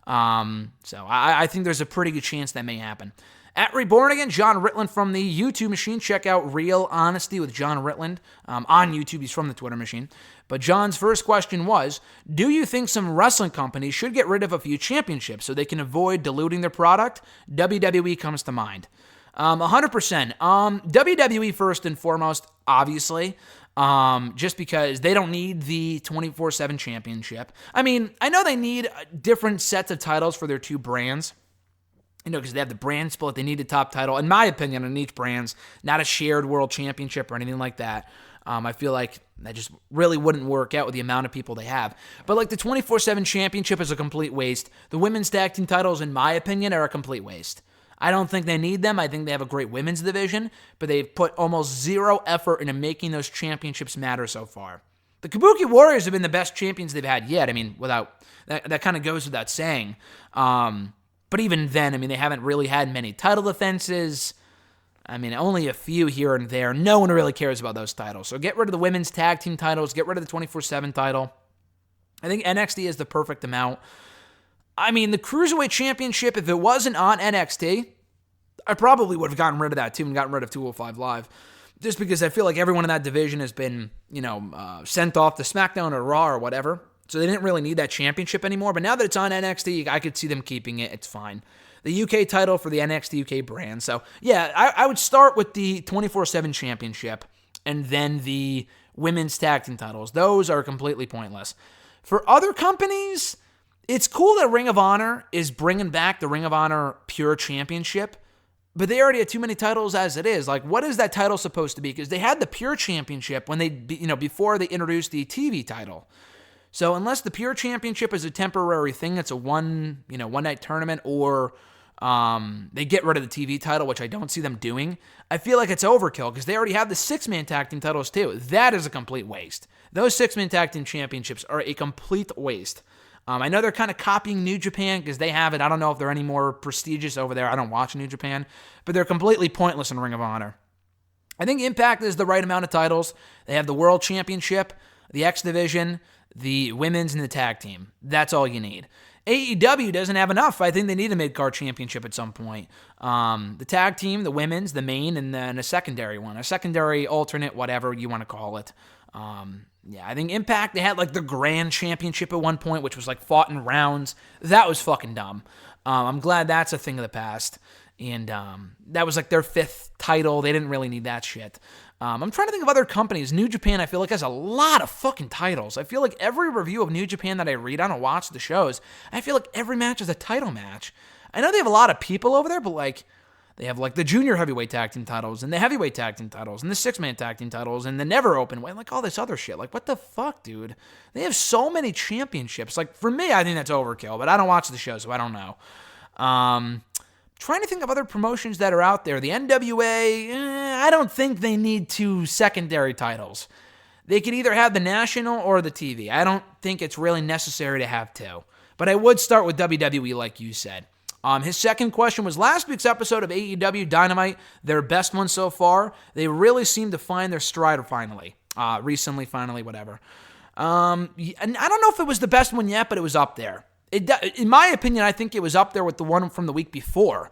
Speaker 1: So I think there's a pretty good chance that may happen. At Reborn Again, John Ritland from the YouTube machine. Check out Real Honesty with John Ritland on YouTube. He's from the Twitter machine. But John's first question was, do you think some wrestling companies should get rid of a few championships so they can avoid diluting their product? WWE comes to mind. 100%. WWE first and foremost, obviously, just because they don't need the 24/7 championship. I mean, I know they need different sets of titles for their two brands. Because they have the brand split, they need a top title, in my opinion, on each brand's, not a shared world championship or anything like that. I feel like that just really wouldn't work out with the amount of people they have. But like the 24/7 championship is a complete waste. The women's tag team titles, in my opinion, are a complete waste. I don't think they need them. I think they have a great women's division, but they've put almost zero effort into making those championships matter so far. The Kabuki Warriors have been the best champions they've had yet. I mean, without that kind of goes without saying. But even then, I mean, they haven't really had many title defenses. I mean, only a few here and there. No one really cares about those titles. So get rid of the women's tag team titles. Get rid of the 24/7 title. I think NXT is the perfect amount. I mean, the Cruiserweight Championship, if it wasn't on NXT, I probably would have gotten rid of that too and gotten rid of 205 Live. Just because I feel like everyone in that division has been, sent off to SmackDown or Raw or whatever. So they didn't really need that championship anymore. But now that it's on NXT, I could see them keeping it. It's fine. The UK title for the NXT UK brand. So, yeah, I would start with the 24/7 championship and then the women's tag team titles. Those are completely pointless. For other companies, it's cool that Ring of Honor is bringing back the Ring of Honor Pure Championship. But they already have too many titles as it is. Like, what is that title supposed to be? Because they had the Pure Championship when before they introduced the TV title. So unless the Pure Championship is a temporary thing, it's a one-night tournament, or they get rid of the TV title, which I don't see them doing, I feel like it's overkill because they already have the 6-man tag team titles too. That is a complete waste. Those 6-man tag team championships are a complete waste. I know they're kind of copying New Japan because they have it. I don't know if they're any more prestigious over there. I don't watch New Japan, but they're completely pointless in Ring of Honor. I think Impact is the right amount of titles. They have the World Championship, the X Division, the women's, and the tag team. That's all you need. AEW doesn't have enough. I think they need a mid-card championship at some point. The tag team, the women's, the main, and then a secondary one. A secondary alternate, whatever you want to call it. Yeah, I think Impact, they had like the Grand Championship at one point, which was like fought in rounds. That was fucking dumb. I'm glad that's a thing of the past. And that was like their 5th title. They didn't really need that shit. I'm trying to think of other companies. New Japan, I feel like, has a lot of fucking titles. I feel like every review of New Japan that I read on or watch the shows, I feel like every match is a title match. I know they have a lot of people over there, but like, they have like the junior heavyweight tag team titles and the heavyweight tag team titles and the 6-man tag team titles and the never open weight, like all this other shit. Like, what the fuck, dude? They have so many championships. Like, for me, I think that's overkill, but I don't watch the show, so I don't know. Trying to think of other promotions that are out there. The NWA, I don't think they need 2 secondary titles. They could either have the national or the TV. I don't think it's really necessary to have 2. But I would start with WWE, like you said. His second question was last week's episode of AEW Dynamite, their best one so far. They really seem to find their stride finally. Recently, finally, whatever. And I don't know if it was the best one yet, but it was up there. In my opinion, I think it was up there with the one from the week before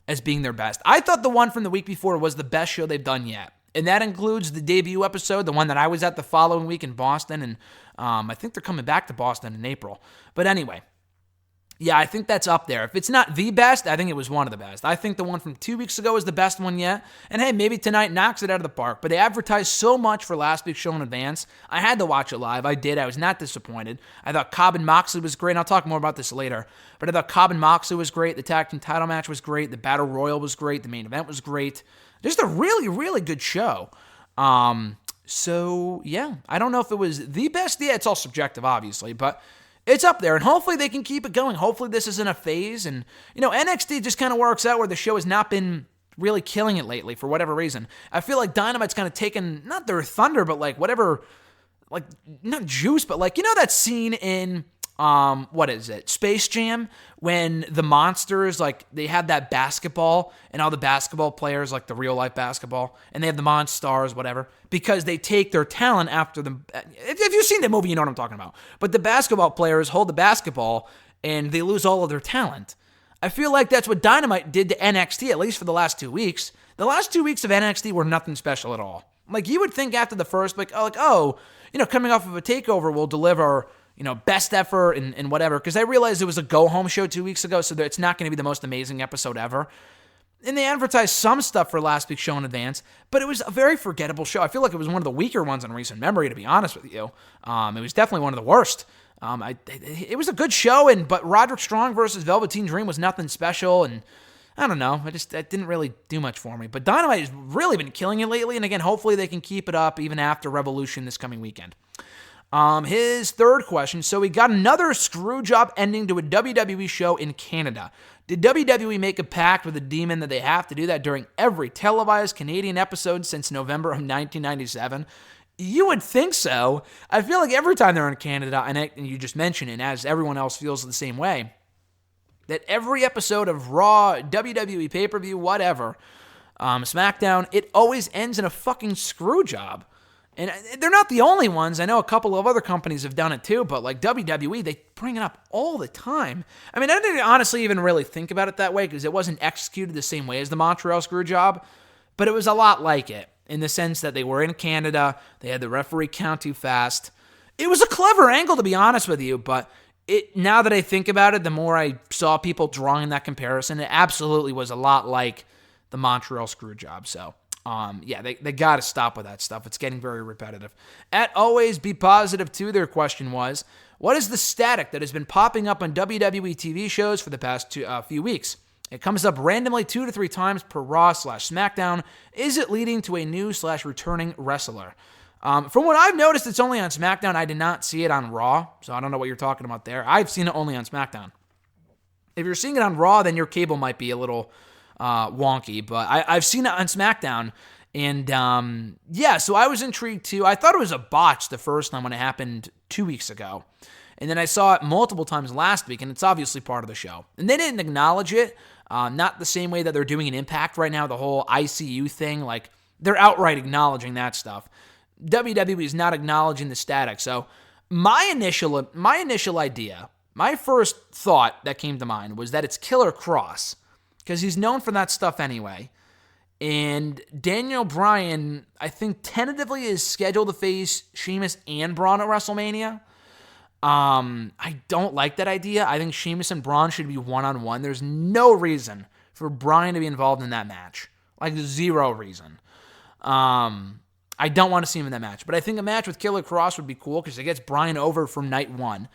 Speaker 1: as being their best. I thought the one from the week before was the best show they've done yet. And that includes the debut episode, the one that I was at the following week in Boston. And I think they're coming back to Boston in April. But anyway, yeah, I think that's up there. If it's not the best, I think it was one of the best. I think the one from 2 weeks ago is the best one yet. And hey, maybe tonight knocks it out of the park. But they advertised so much for last week's show in advance. I had to watch it live. I did. I was not disappointed. I thought Cobb and Moxley was great. And I'll talk more about this later. But I thought Cobb and Moxley was great. The tag team title match was great. The Battle Royal was great. The main event was great. Just a really, really good show. So, yeah. I don't know if it was the best. Yeah, it's all subjective, obviously. But it's up there, and hopefully they can keep it going. Hopefully this isn't a phase, and, NXT just kind of works out where the show has not been really killing it lately for whatever reason. I feel like Dynamite's kind of taken, not their thunder, but like whatever, like, not juice, but like, that scene in, what is it, Space Jam, when the monsters, like, they have that basketball, and all the basketball players, like the real-life basketball, and they have the Monstars, whatever, because they take their talent after them. If you've seen that movie, you know what I'm talking about. But the basketball players hold the basketball, and they lose all of their talent. I feel like that's what Dynamite did to NXT, at least for the last 2 weeks. The last 2 weeks of NXT were nothing special at all. Like, you would think after the first, coming off of a takeover will deliver, best effort and whatever. Because I realized it was a go-home show 2 weeks ago, so that it's not going to be the most amazing episode ever. And they advertised some stuff for last week's show in advance, but it was a very forgettable show. I feel like it was one of the weaker ones in recent memory, to be honest with you. It was definitely one of the worst. It was a good show, but Roderick Strong versus Velveteen Dream was nothing special, and I don't know. It didn't really do much for me. But Dynamite has really been killing it lately, and again, hopefully they can keep it up even after Revolution this coming weekend. His third question, so we got another screw job ending to a WWE show in Canada. Did WWE make a pact with the demon that they have to do that during every televised Canadian episode since November of 1997? You would think so. I feel like every time they're in Canada, and you just mentioned it, as everyone else feels the same way, that every episode of Raw, WWE pay-per-view, whatever, SmackDown, it always ends in a fucking screw job. And they're not the only ones. I know a couple of other companies have done it too, but like WWE, they bring it up all the time. I mean, I didn't honestly even really think about it that way because it wasn't executed the same way as the Montreal screw job, but it was a lot like it in the sense that they were in Canada, they had the referee count too fast. It was a clever angle, to be honest with you, but now that I think about it, the more I saw people drawing that comparison, it absolutely was a lot like the Montreal screw job, so... they got to stop with that stuff. It's getting very repetitive. At Always Be Positive too, their question was, what is the static that has been popping up on WWE TV shows for the past few weeks? It comes up randomly 2 to 3 times per Raw/SmackDown. Is it leading to a new/returning wrestler? From what I've noticed, it's only on SmackDown. I did not see it on Raw, so I don't know what you're talking about there. I've seen it only on SmackDown. If you're seeing it on Raw, then your cable might be a little... wonky, but I've seen it on SmackDown, and so I was intrigued too. I thought it was a botch the first time when it happened 2 weeks ago, and then I saw it multiple times last week, and it's obviously part of the show. And they didn't acknowledge it, not the same way that they're doing an Impact right now, the whole ICU thing, like they're outright acknowledging that stuff. WWE is not acknowledging the static, so my initial idea my first thought that came to mind was that it's Killer Cross, because he's known for that stuff anyway. And Daniel Bryan, I think tentatively is scheduled to face Sheamus and Braun at WrestleMania. I don't like that idea. I think Sheamus and Braun should be one-on-one. There's no reason for Bryan to be involved in that match. Like, zero reason. I don't want to see him in that match. But I think a match with Killer Cross would be cool because it gets Bryan over from night one.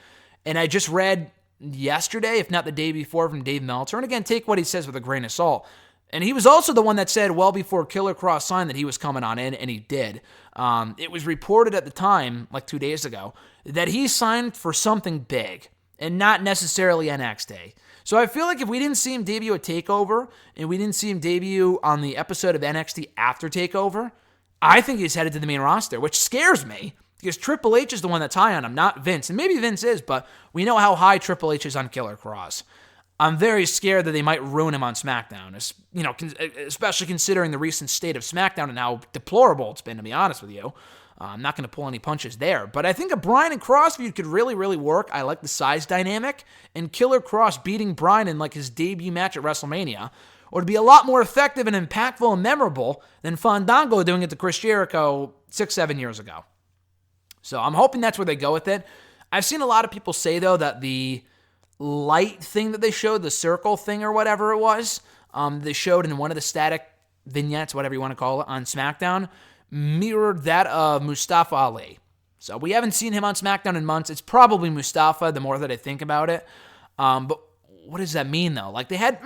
Speaker 1: And I just read yesterday, if not the day before, from Dave Meltzer. And again, take what he says with a grain of salt. And he was also the one that said well before Killer Cross signed that he was coming on in, and he did. It was reported at the time, like 2 days ago, that he signed for something big and not necessarily NXT. So I feel like if we didn't see him debut at TakeOver and we didn't see him debut on the episode of NXT after TakeOver, I think he's headed to the main roster, which scares me because Triple H is the one that's high on him, not Vince. And maybe Vince is, but we know how high Triple H is on Killer Cross. I'm very scared that they might ruin him on SmackDown, especially considering the recent state of SmackDown and how deplorable it's been, to be honest with you. I'm not going to pull any punches there. But I think a Bryan and Cross feud could really, really work. I like the size dynamic. And Killer Cross beating Bryan in like his debut match at WrestleMania would be a lot more effective and impactful and memorable than Fandango doing it to Chris Jericho 6-7 years ago. So I'm hoping that's where they go with it. I've seen a lot of people say, though, that the light thing that they showed, the circle thing or whatever it was, they showed in one of the static vignettes, whatever you want to call it, on SmackDown, mirrored that of Mustafa Ali. So we haven't seen him on SmackDown in months. It's probably Mustafa, the more that I think about it. But what does that mean, though? Like, they had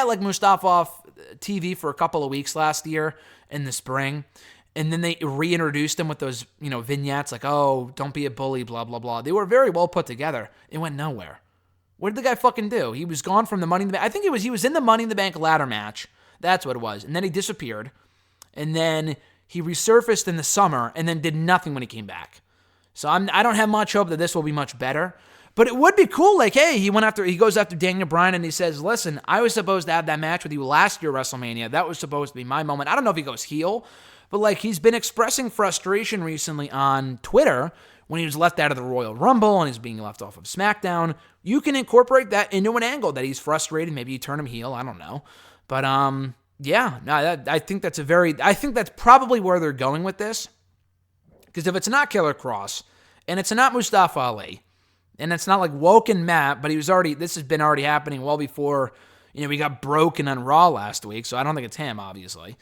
Speaker 1: like Mustafa off TV for a couple of weeks last year in the spring, and then they reintroduced him with those, vignettes like, oh, don't be a bully, blah, blah, blah. They were very well put together. It went nowhere. What did the guy fucking do? He was gone from the Money in the Bank. I think he was in the Money in the Bank ladder match. That's what it was. And then he disappeared. And then he resurfaced in the summer and then did nothing when he came back. So I don't have much hope that this will be much better. But it would be cool. Like, hey, he goes after Daniel Bryan and he says, listen, I was supposed to have that match with you last year at WrestleMania. That was supposed to be my moment. I don't know if he goes heel, but like he's been expressing frustration recently on Twitter when he was left out of the Royal Rumble and he's being left off of SmackDown. You can incorporate that into an angle that he's frustrated. Maybe you turn him heel. I don't know. But yeah, no, I think that's probably where they're going with this. Because if it's not Killer Cross and it's not Mustafa Ali and it's not like Woken Matt, but this has been already happening well before, we got broken on Raw last week. So I don't think it's him, obviously.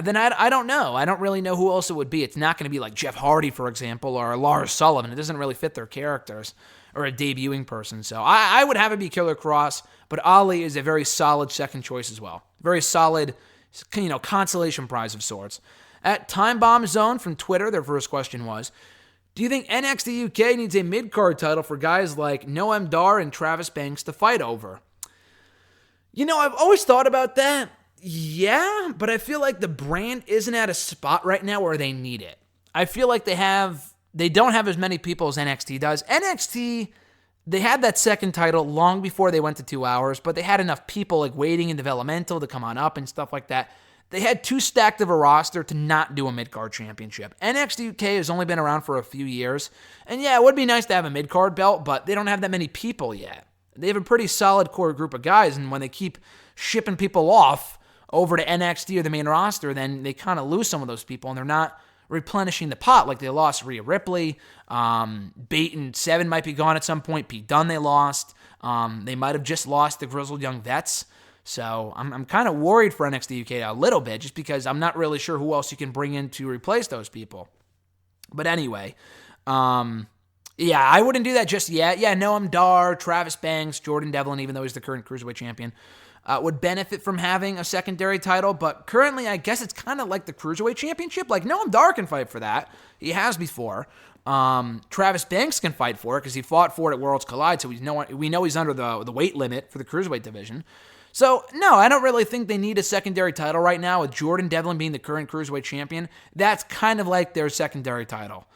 Speaker 1: Then I don't know. I don't really know who else it would be. It's not going to be like Jeff Hardy, for example, or Lars Sullivan. It doesn't really fit their characters or a debuting person. So I would have it be Killer Cross, but Ali is a very solid second choice as well. Very solid, consolation prize of sorts. At Time Bomb Zone from Twitter, their first question was, do you think NXT UK needs a mid-card title for guys like Noam Dar and Travis Banks to fight over? I've always thought about that. Yeah, but I feel like the brand isn't at a spot right now where they need it. I feel like they don't have as many people as NXT does. NXT, they had that second title long before they went to 2 hours, but they had enough people like waiting in developmental to come on up and stuff like that. They had too stacked of a roster to not do a mid-card championship. NXT UK has only been around for a few years, and yeah, it would be nice to have a mid-card belt, but they don't have that many people yet. They have a pretty solid core group of guys, and when they keep shipping people off over to NXT or the main roster, then they kind of lose some of those people, and they're not replenishing the pot. Like they lost Rhea Ripley, Baton 7 might be gone at some point, Pete Dunne they lost, they might have just lost the Grizzled Young Vets, so I'm kind of worried for NXT UK a little bit, just because I'm not really sure who else you can bring in to replace those people. But anyway, yeah, I wouldn't do that just yet. Yeah, Noam Dar, Travis Banks, Jordan Devlin, even though he's the current Cruiserweight champion, would benefit from having a secondary title, but currently I guess it's kind of like the Cruiserweight Championship. Like, Noam Dar can fight for that. He has before. Travis Banks can fight for it because he fought for it at Worlds Collide, so we know he's under the weight limit for the Cruiserweight division. So, no, I don't really think they need a secondary title right now with Jordan Devlin being the current Cruiserweight champion. That's kind of like their secondary title.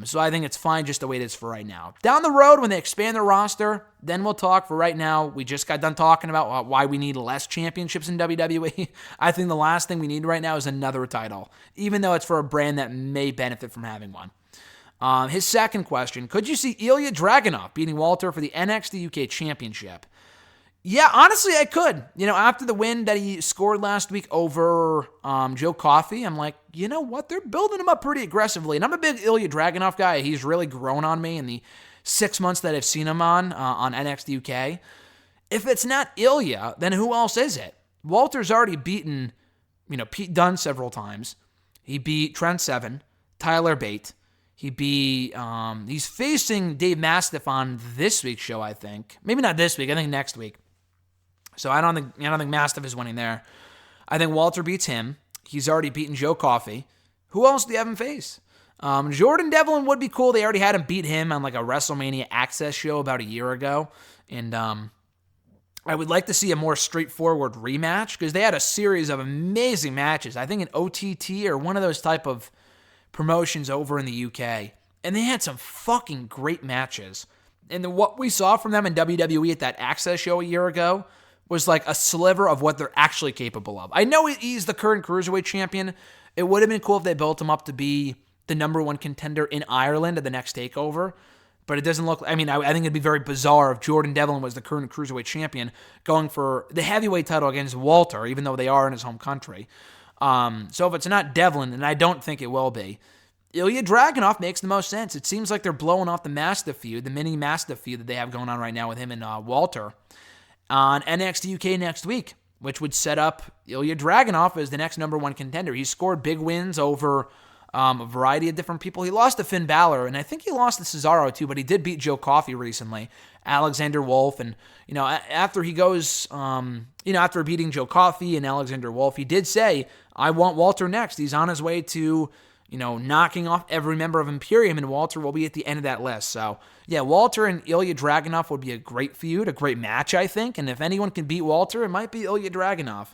Speaker 1: So I think it's fine just the way it is for right now. Down the road, when they expand their roster, then we'll talk. For right now, we just got done talking about why we need less championships in WWE. I think the last thing we need right now is another title, even though it's for a brand that may benefit from having one. His second question, could you see Ilya Dragunov beating Walter for the NXT UK Championship? Yeah, honestly, I could. After the win that he scored last week over Joe Coffey, I'm like, you know what? They're building him up pretty aggressively. And I'm a big Ilya Dragunov guy. He's really grown on me in the 6 months that I've seen him on NXT UK. If it's not Ilya, then who else is it? Walter's already beaten, Pete Dunne several times. He beat Trent Seven, Tyler Bate. He's facing Dave Mastiff on this week's show, I think. Maybe not this week. I think next week. So I don't think Mastiff is winning there. I think Walter beats him. He's already beaten Joe Coffey. Who else do you have him face? Jordan Devlin would be cool. They already had him beat him on like a WrestleMania Access show about a year ago. And I would like to see a more straightforward rematch because they had a series of amazing matches. I think an OTT or one of those type of promotions over in the UK. And they had some fucking great matches. And what we saw from them in WWE at that Access show a year ago was like a sliver of what they're actually capable of. I know he's the current Cruiserweight champion. It would have been cool if they built him up to be the number one contender in Ireland at the next takeover. But it doesn't look... I think it'd be very bizarre if Jordan Devlin was the current Cruiserweight champion going for the heavyweight title against Walter, even though they are in his home country. So if it's not Devlin, and I don't think it will be, Ilya Dragunov makes the most sense. It seems like they're blowing off the Mastiff feud, the mini Mastiff feud that they have going on right now with him and Walter on NXT UK next week, which would set up Ilya Dragunov as the next number one contender. He's scored big wins over a variety of different people. He lost to Finn Balor, and I think he lost to Cesaro too, but he did beat Joe Coffey recently, Alexander Wolf, and after he goes, after beating Joe Coffey and Alexander Wolf, he did say, I want Walter next. He's on his way to knocking off every member of Imperium, and Walter will be at the end of that list. So, yeah, Walter and Ilya Dragunov would be a great feud, a great match, I think. And if anyone can beat Walter, it might be Ilya Dragunov.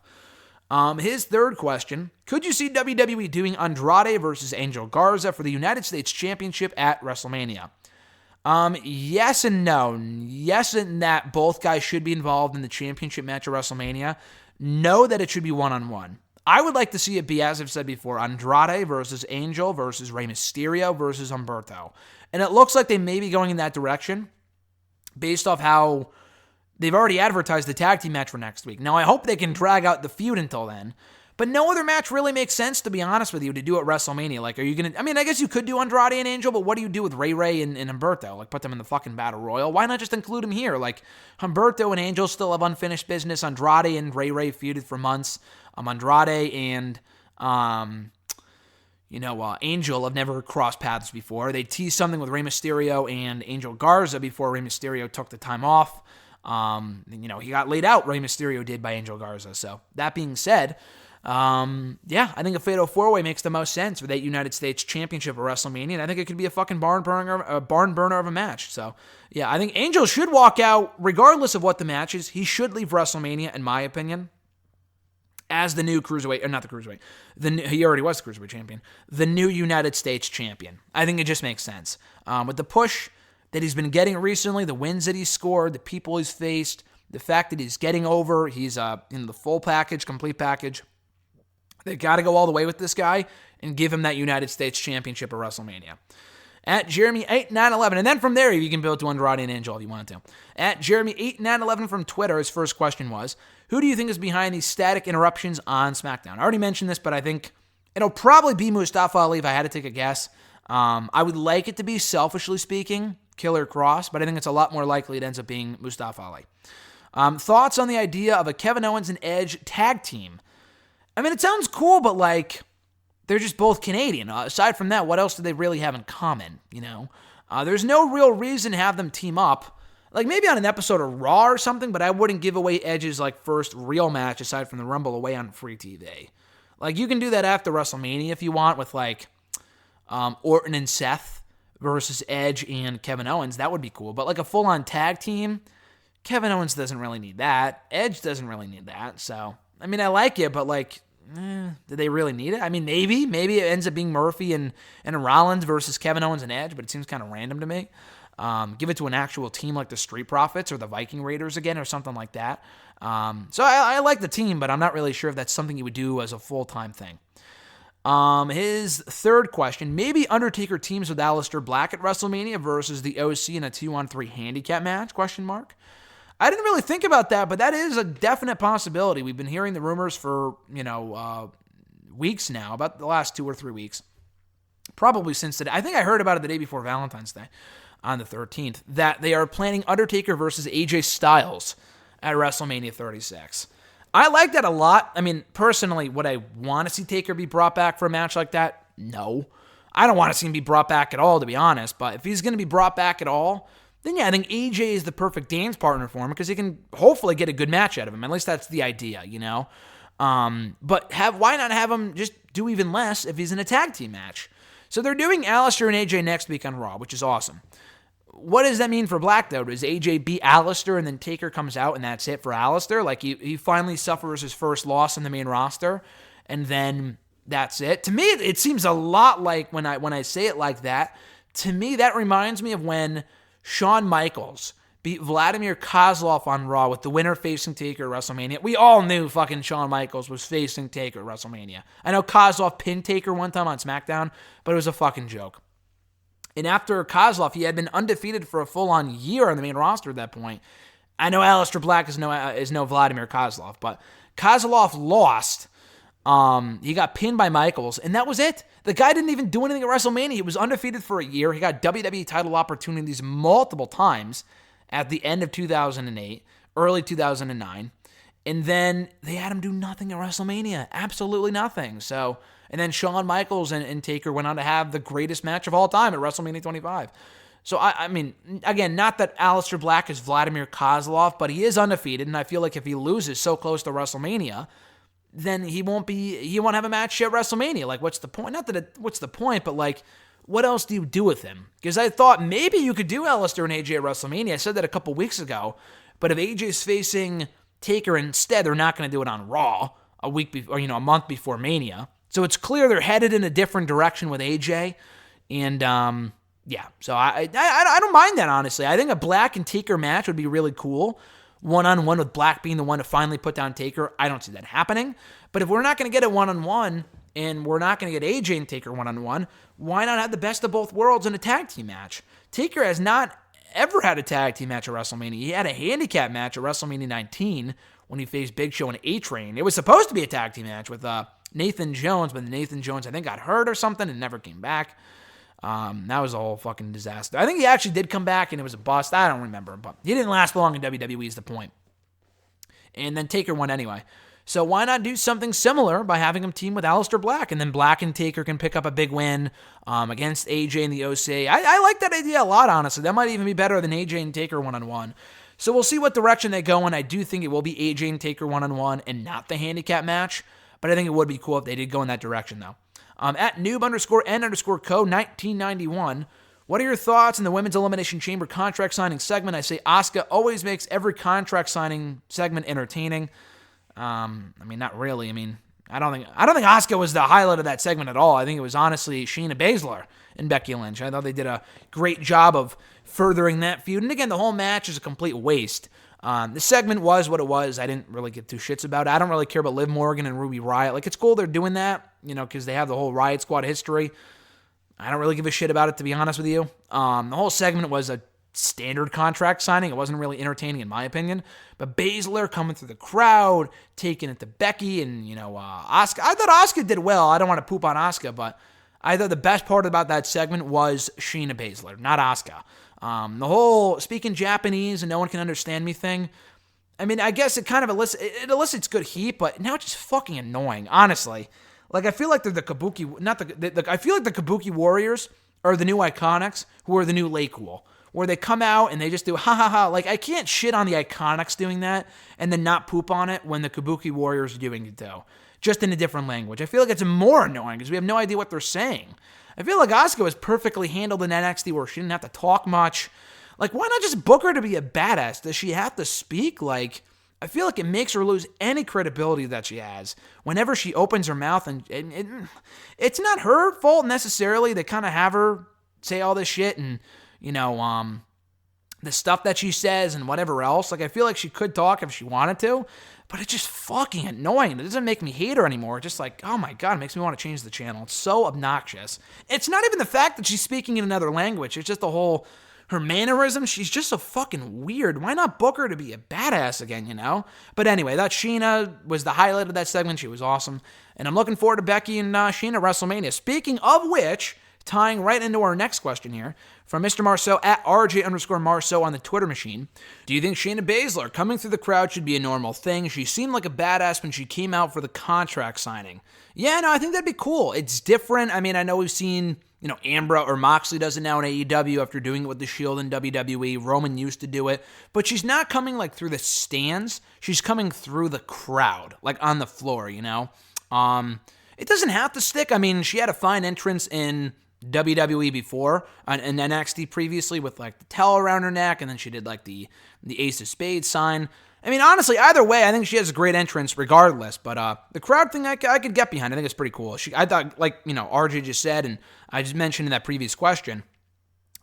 Speaker 1: His third question, could you see WWE doing Andrade versus Angel Garza for the United States Championship at WrestleMania? Yes and no. Yes, in that both guys should be involved in the championship match at WrestleMania. No, that it should be one-on-one. I would like to see it be, as I've said before, Andrade versus Angel versus Rey Mysterio versus Humberto. And it looks like they may be going in that direction based off how they've already advertised the tag team match for next week. Now, I hope they can drag out the feud until then. But no other match really makes sense, to be honest with you, to do at WrestleMania. Like, are you going to... I guess you could do Andrade and Angel, but what do you do with Ray and Humberto? Like, put them in the fucking Battle Royal? Why not just include them here? Like, Humberto and Angel still have unfinished business. Andrade and Ray feuded for months. Andrade and, Angel have never crossed paths before. They teased something with Rey Mysterio and Angel Garza before Rey Mysterio took the time off. He got laid out, Rey Mysterio did, by Angel Garza. So, that being said... I think a Fatal 4-Way makes the most sense for that United States Championship at WrestleMania, and I think it could be a fucking barn burner of a match. So, yeah, I think Angel should walk out, regardless of what the match is. He should leave WrestleMania, in my opinion, as the new Cruiserweight, or not the Cruiserweight, he already was the Cruiserweight champion, the new United States champion. I think it just makes sense. With the push that he's been getting recently, the wins that he's scored, the people he's faced, the fact that he's getting over, he's in the full package, complete package. They got to go all the way with this guy and give him that United States Championship at WrestleMania. At Jeremy8911, and then from there you can build to Andrade and Angel if you want to. At Jeremy8911 from Twitter, his first question was, who do you think is behind these static interruptions on SmackDown? I already mentioned this, but I think it'll probably be Mustafa Ali if I had to take a guess. I would like it to be, selfishly speaking, Killer Cross, but I think it's a lot more likely it ends up being Mustafa Ali. Thoughts on the idea of a Kevin Owens and Edge tag team? It sounds cool, but, they're just both Canadian. Aside from that, what else do they really have in common, There's no real reason to have them team up. Maybe on an episode of Raw or something, but I wouldn't give away Edge's, first real match aside from the Rumble away on free TV. You can do that after WrestleMania if you want with, Orton and Seth versus Edge and Kevin Owens. That would be cool. But, a full-on tag team, Kevin Owens doesn't really need that. Edge doesn't really need that, so... I like it, but, do they really need it? Maybe it ends up being Murphy and Rollins versus Kevin Owens and Edge, but it seems kind of random to me. Give it to an actual team like the Street Profits or the Viking Raiders again or something like that. So I like the team, but I'm not really sure if that's something you would do as a full-time thing. His third question, maybe Undertaker teams with Aleister Black at WrestleMania versus the OC in a 2-on-3 handicap match, question mark. I didn't really think about that, but that is a definite possibility. We've been hearing the rumors for, weeks now, about the last 2 or 3 weeks. Probably since today. I think I heard about it the day before Valentine's Day on the 13th, that they are planning Undertaker versus AJ Styles at WrestleMania 36. I like that a lot. I mean, personally, would I want to see Taker be brought back for a match like that? No. I don't want to see him be brought back at all, to be honest. But if he's going to be brought back at all, then yeah, I think AJ is the perfect dance partner for him because he can hopefully get a good match out of him. At least that's the idea, But why not have him just do even less if he's in a tag team match? So they're doing Aleister and AJ next week on Raw, which is awesome. What does that mean for Black, though? Does AJ beat Aleister and then Taker comes out and that's it for Aleister? Like, he finally suffers his first loss in the main roster, and then that's it? To me, it seems a lot like, when I say it like that, to me, that reminds me of when Shawn Michaels beat Vladimir Kozlov on Raw with the winner facing Taker at WrestleMania. We all knew fucking Shawn Michaels was facing Taker at WrestleMania. I know Kozlov pinned Taker one time on SmackDown, but it was a fucking joke. And after Kozlov, he had been undefeated for a full-on year on the main roster at that point. I know Aleister Black is no Vladimir Kozlov, but Kozlov lost. He got pinned by Michaels, and that was it. The guy didn't even do anything at WrestleMania. He was undefeated for a year. He got WWE title opportunities multiple times at the end of 2008, early 2009. And then they had him do nothing at WrestleMania. Absolutely nothing. And then Shawn Michaels and Taker went on to have the greatest match of all time at WrestleMania 25. So, I mean, again, not that Aleister Black is Vladimir Kozlov, but he is undefeated, and I feel like if he loses so close to WrestleMania, then he won't have a match at WrestleMania. Like, what's the point? Not that what's the point, but like, what else do you do with him? Because I thought maybe you could do Aleister and AJ at WrestleMania. I said that a couple weeks ago, but if AJ's facing Taker instead, they're not going to do it on Raw a month before Mania. So it's clear they're headed in a different direction with AJ, and so I don't mind that, honestly. I think a Black and Taker match would be really cool, one-on-one with Black being the one to finally put down Taker. I don't see that happening, but if we're not going to get it one-on-one, and we're not going to get AJ and Taker one-on-one, why not have the best of both worlds in a tag team match? Taker has not ever had a tag team match at WrestleMania. He had a handicap match at WrestleMania 19 when he faced Big Show and A-Train. It was supposed to be a tag team match with Nathan Jones, but Nathan Jones, I think, got hurt or something and never came back. That was a whole fucking disaster. I think he actually did come back and it was a bust. I don't remember, but he didn't last long in WWE is the point. And then Taker won anyway. So why not do something similar by having him team with Aleister Black, and then Black and Taker can pick up a big win against AJ and the OC. I like that idea a lot, honestly. That might even be better than AJ and Taker one-on-one. So we'll see what direction they go in. I do think it will be AJ and Taker one-on-one and not the handicap match, but I think it would be cool if they did go in that direction, though. At noob_n_co 1991, what are your thoughts on the Women's Elimination Chamber contract signing segment? I say Asuka always makes every contract signing segment entertaining. I mean, not really. I mean, I don't think Asuka was the highlight of that segment at all. I think it was honestly Shayna Baszler and Becky Lynch. I thought they did a great job of furthering that feud. And again, the whole match is a complete waste. The segment was what it was. I didn't really give two shits about it. I don't really care about Liv Morgan and Ruby Riott. Like, it's cool they're doing that, because they have the whole Riott Squad history. I don't really give a shit about it, to be honest with you. The whole segment was a standard contract signing. It wasn't really entertaining, in my opinion. But Baszler coming through the crowd, taking it to Becky, and, Asuka. I thought Asuka did well. I don't want to poop on Asuka, but I thought the best part about that segment was Shayna Baszler, not Asuka. The whole speaking Japanese and no one can understand me thing, I mean, I guess it kind of elicits good heat, but now it's just fucking annoying, honestly. Like, I feel like they're the Kabuki, I feel like the Kabuki Warriors are the new Iconics, who are the new Lay Cool, where they come out and they just do ha ha ha. Like, I can't shit on the Iconics doing that and then not poop on it when the Kabuki Warriors are doing it, though. Just in a different language. I feel like it's more annoying because we have no idea what they're saying. I feel like Asuka was perfectly handled in NXT where she didn't have to talk much. Like, why not just book her to be a badass? Does she have to speak? Like, I feel like it makes her lose any credibility that she has whenever she opens her mouth, and it's not her fault necessarily. They kind of have her say all this shit and, the stuff that she says and whatever else. Like, I feel like she could talk if she wanted to, but it's just fucking annoying. It doesn't make me hate her anymore. It's just like, oh my God, it makes me want to change the channel. It's so obnoxious. It's not even the fact that she's speaking in another language. It's just her mannerism. She's just so fucking weird. Why not book her to be a badass again, you know? But anyway, that Sheena was the highlight of that segment. She was awesome. And I'm looking forward to Becky and Sheena at WrestleMania. Speaking of which, tying right into our next question here, from Mr. Marceau at RJ_Marceau on the Twitter machine. Do you think Shayna Baszler coming through the crowd should be a normal thing? She seemed like a badass when she came out for the contract signing. Yeah, no, I think that'd be cool. It's different. I mean, I know we've seen, Ambra or Moxley does it now in AEW after doing it with the Shield in WWE. Roman used to do it. But she's not coming like through the stands. She's coming through the crowd, like on the floor, It doesn't have to stick. I mean, she had a fine entrance in WWE before, and NXT previously with like the towel around her neck, and then she did like the Ace of Spades sign. I mean, honestly, either way, I think she has a great entrance regardless, but the crowd thing I could get behind. I think it's pretty cool. I thought, like, RJ just said, and I just mentioned in that previous question,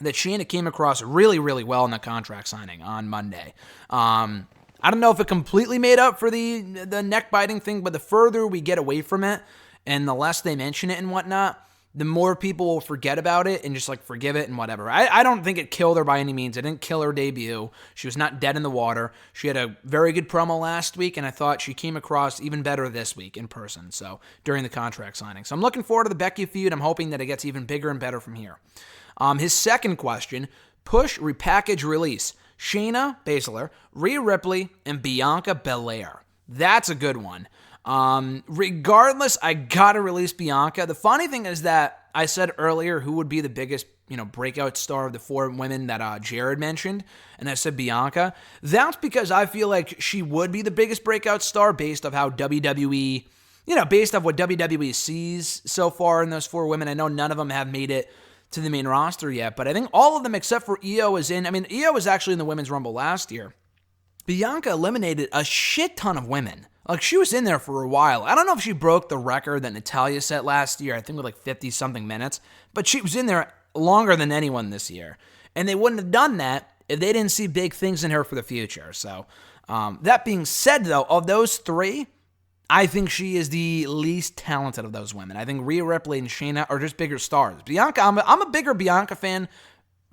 Speaker 1: that Shayna came across really, really well in the contract signing on Monday. I don't know if it completely made up for the neck-biting thing, but the further we get away from it, and the less they mention it and whatnot, the more people will forget about it and just like forgive it and whatever. I don't think it killed her by any means. It didn't kill her debut. She was not dead in the water. She had a very good promo last week, and I thought she came across even better this week in person, so during the contract signing. So I'm looking forward to the Becky feud. I'm hoping that it gets even bigger and better from here. His second question, push, repackage, release. Shayna Baszler, Rhea Ripley, and Bianca Belair. That's a good one. Regardless, I gotta release Bianca. The funny thing is that I said earlier who would be the biggest, breakout star of the four women that Jared mentioned, and I said Bianca. That's because I feel like she would be the biggest breakout star based off how WWE, based off what WWE sees so far in those four women. I know none of them have made it to the main roster yet, but I think all of them except for Io is in. I mean, Io was actually in the Women's Rumble last year. Bianca eliminated a shit ton of women. Like, she was in there for a while. I don't know if she broke the record that Natalya set last year, I think with like 50-something minutes, but she was in there longer than anyone this year. And they wouldn't have done that if they didn't see big things in her for the future. So, that being said, though, of those three, I think she is the least talented of those women. I think Rhea Ripley and Shayna are just bigger stars. Bianca, I'm a bigger Bianca fan,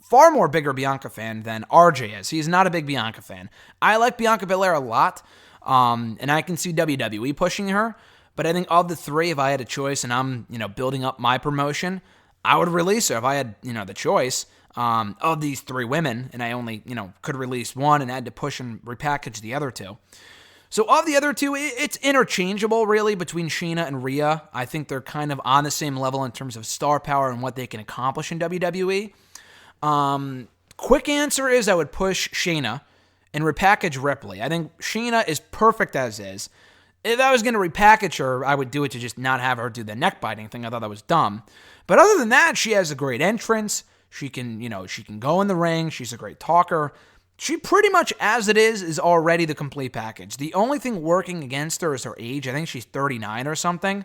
Speaker 1: far more bigger Bianca fan than RJ is. He's not a big Bianca fan. I like Bianca Belair a lot. And I can see WWE pushing her, but I think of the three, if I had a choice and I'm, building up my promotion, I would release her if I had, the choice, of these three women, and I only, could release one and had to push and repackage the other two. So of the other two, it's interchangeable really between Shayna and Rhea. I think they're kind of on the same level in terms of star power and what they can accomplish in WWE. Quick answer is I would push Shayna and repackage Ripley. I think Shayna is perfect as is. If I was going to repackage her, I would do it to just not have her do the neck-biting thing. I thought that was dumb. But other than that, she has a great entrance. She can go in the ring. She's a great talker. She pretty much, as it is already the complete package. The only thing working against her is her age. I think she's 39 or something.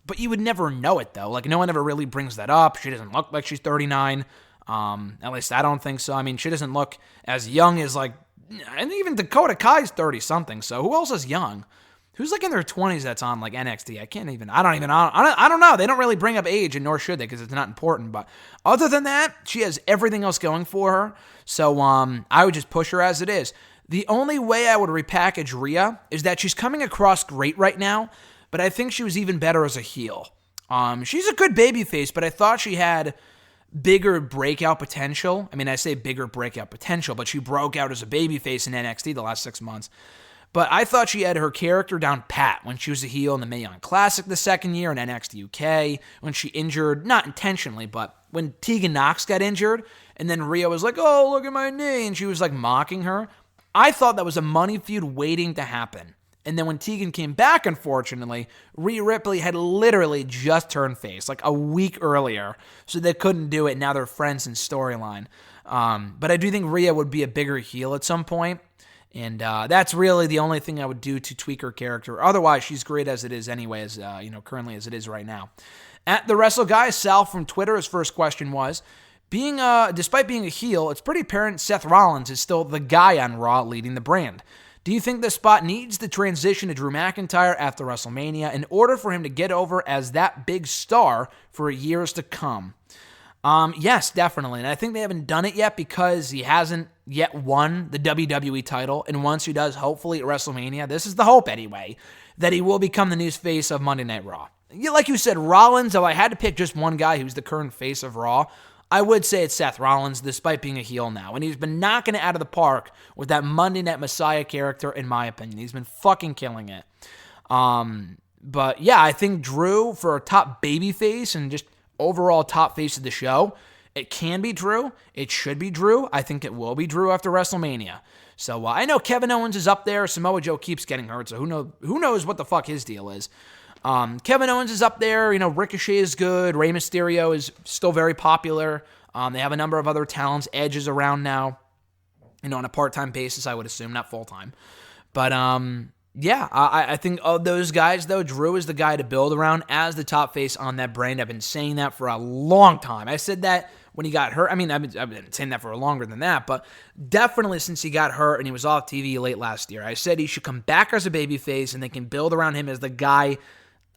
Speaker 1: But you would never know it, though. Like, no one ever really brings that up. She doesn't look like she's 39. At least I don't think so. I mean, she doesn't look as young as, like, and even Dakota Kai's 30-something, so who else is young? Who's like in their 20s that's on like NXT? I don't know. They don't really bring up age, and nor should they, because it's not important. But other than that, she has everything else going for her. So I would just push her as it is. The only way I would repackage Rhea is that she's coming across great right now, but I think she was even better as a heel. She's a good babyface, but I thought she had bigger breakout potential. I mean, I say bigger breakout potential, but she broke out as a babyface in NXT the last 6 months. But I thought she had her character down pat when she was a heel in the Mae Young Classic the second year in NXT UK, when she injured, not intentionally, but when Tegan Nox got injured, and then Rhea was like, oh, look at my knee, and she was like mocking her. I thought that was a money feud waiting to happen. And then when Tegan came back, unfortunately, Rhea Ripley had literally just turned face, like a week earlier, so they couldn't do it. Now they're friends in storyline. But I do think Rhea would be a bigger heel at some point, and that's really the only thing I would do to tweak her character. Otherwise, she's great as it is anyway, currently as it is right now. At the Wrestle Guy, Sal from Twitter, his first question was, despite being a heel, it's pretty apparent Seth Rollins is still the guy on Raw leading the brand. Do you think this spot needs to transition to Drew McIntyre after WrestleMania in order for him to get over as that big star for years to come? Yes, definitely. And I think they haven't done it yet because he hasn't yet won the WWE title. And once he does, hopefully at WrestleMania, this is the hope anyway, that he will become the new face of Monday Night Raw. Like you said, Rollins, if I had to pick just one guy who's the current face of Raw, I would say it's Seth Rollins, despite being a heel now. And he's been knocking it out of the park with that Monday Night Messiah character, in my opinion. He's been fucking killing it. But yeah, I think Drew, for a top babyface and just overall top face of the show, it can be Drew. It should be Drew. I think it will be Drew after WrestleMania. So I know Kevin Owens is up there. Samoa Joe keeps getting hurt, so who knows what the fuck his deal is. Kevin Owens is up there. Ricochet is good. Rey Mysterio is still very popular. They have a number of other talents. Edge is around now, on a part-time basis, I would assume, not full-time. But, yeah, I think of those guys, though, Drew is the guy to build around as the top face on that brand. I've been saying that for a long time. I said that when he got hurt. I mean, I've been saying that for longer than that, but definitely since he got hurt and he was off TV late last year, I said he should come back as a babyface and they can build around him as the guy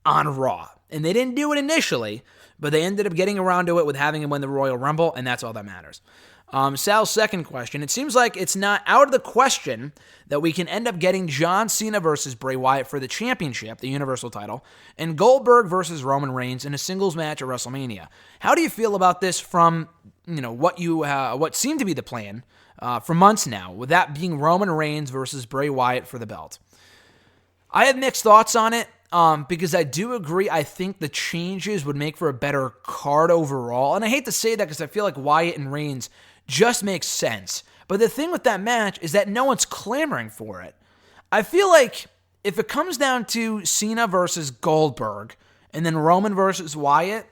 Speaker 1: on Raw. And they didn't do it initially, but they ended up getting around to it with having him win the Royal Rumble, and that's all that matters. Sal's second question. It seems like it's not out of the question that we can end up getting John Cena versus Bray Wyatt for the championship, the Universal title, and Goldberg versus Roman Reigns in a singles match at WrestleMania. How do you feel about this from, what seemed to be the plan for months now, with that being Roman Reigns versus Bray Wyatt for the belt? I have mixed thoughts on it. Because I do agree, I think the changes would make for a better card overall. And I hate to say that because I feel like Wyatt and Reigns just makes sense. But the thing with that match is that no one's clamoring for it. I feel like if it comes down to Cena versus Goldberg and then Roman versus Wyatt,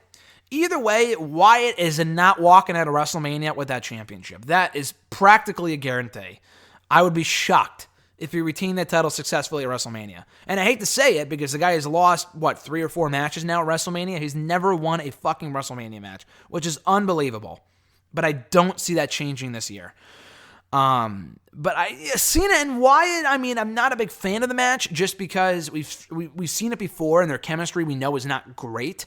Speaker 1: either way, Wyatt is not walking out of WrestleMania with that championship. That is practically a guarantee. I would be shocked if he retained that title successfully at WrestleMania. And I hate to say it because the guy has lost, 3 or 4 matches now at WrestleMania. He's never won a fucking WrestleMania match, which is unbelievable. But I don't see that changing this year. But Cena and Wyatt, I'm not a big fan of the match just because we've seen it before and their chemistry we know is not great.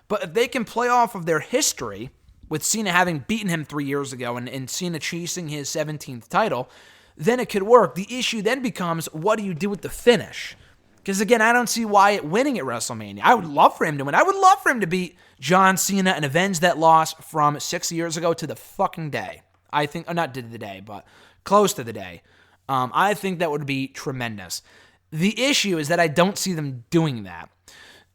Speaker 1: But if they can play off of their history, with Cena having beaten him 3 years ago and Cena chasing his 17th title, then it could work. The issue then becomes, what do you do with the finish? Because again, I don't see Wyatt winning at WrestleMania. I would love for him to win. I would love for him to beat John Cena and avenge that loss from 6 years ago to the fucking day. I think, not to the day, but close to the day. I think that would be tremendous. The issue is that I don't see them doing that.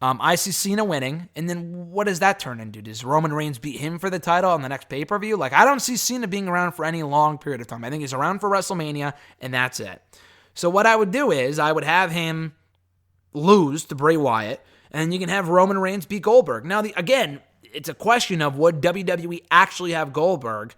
Speaker 1: I see Cena winning, and then what does that turn into? Does Roman Reigns beat him for the title on the next pay-per-view? I don't see Cena being around for any long period of time. I think he's around for WrestleMania, and that's it. So what I would do is I would have him lose to Bray Wyatt, and then you can have Roman Reigns beat Goldberg. Now, again, it's a question of would WWE actually have Goldberg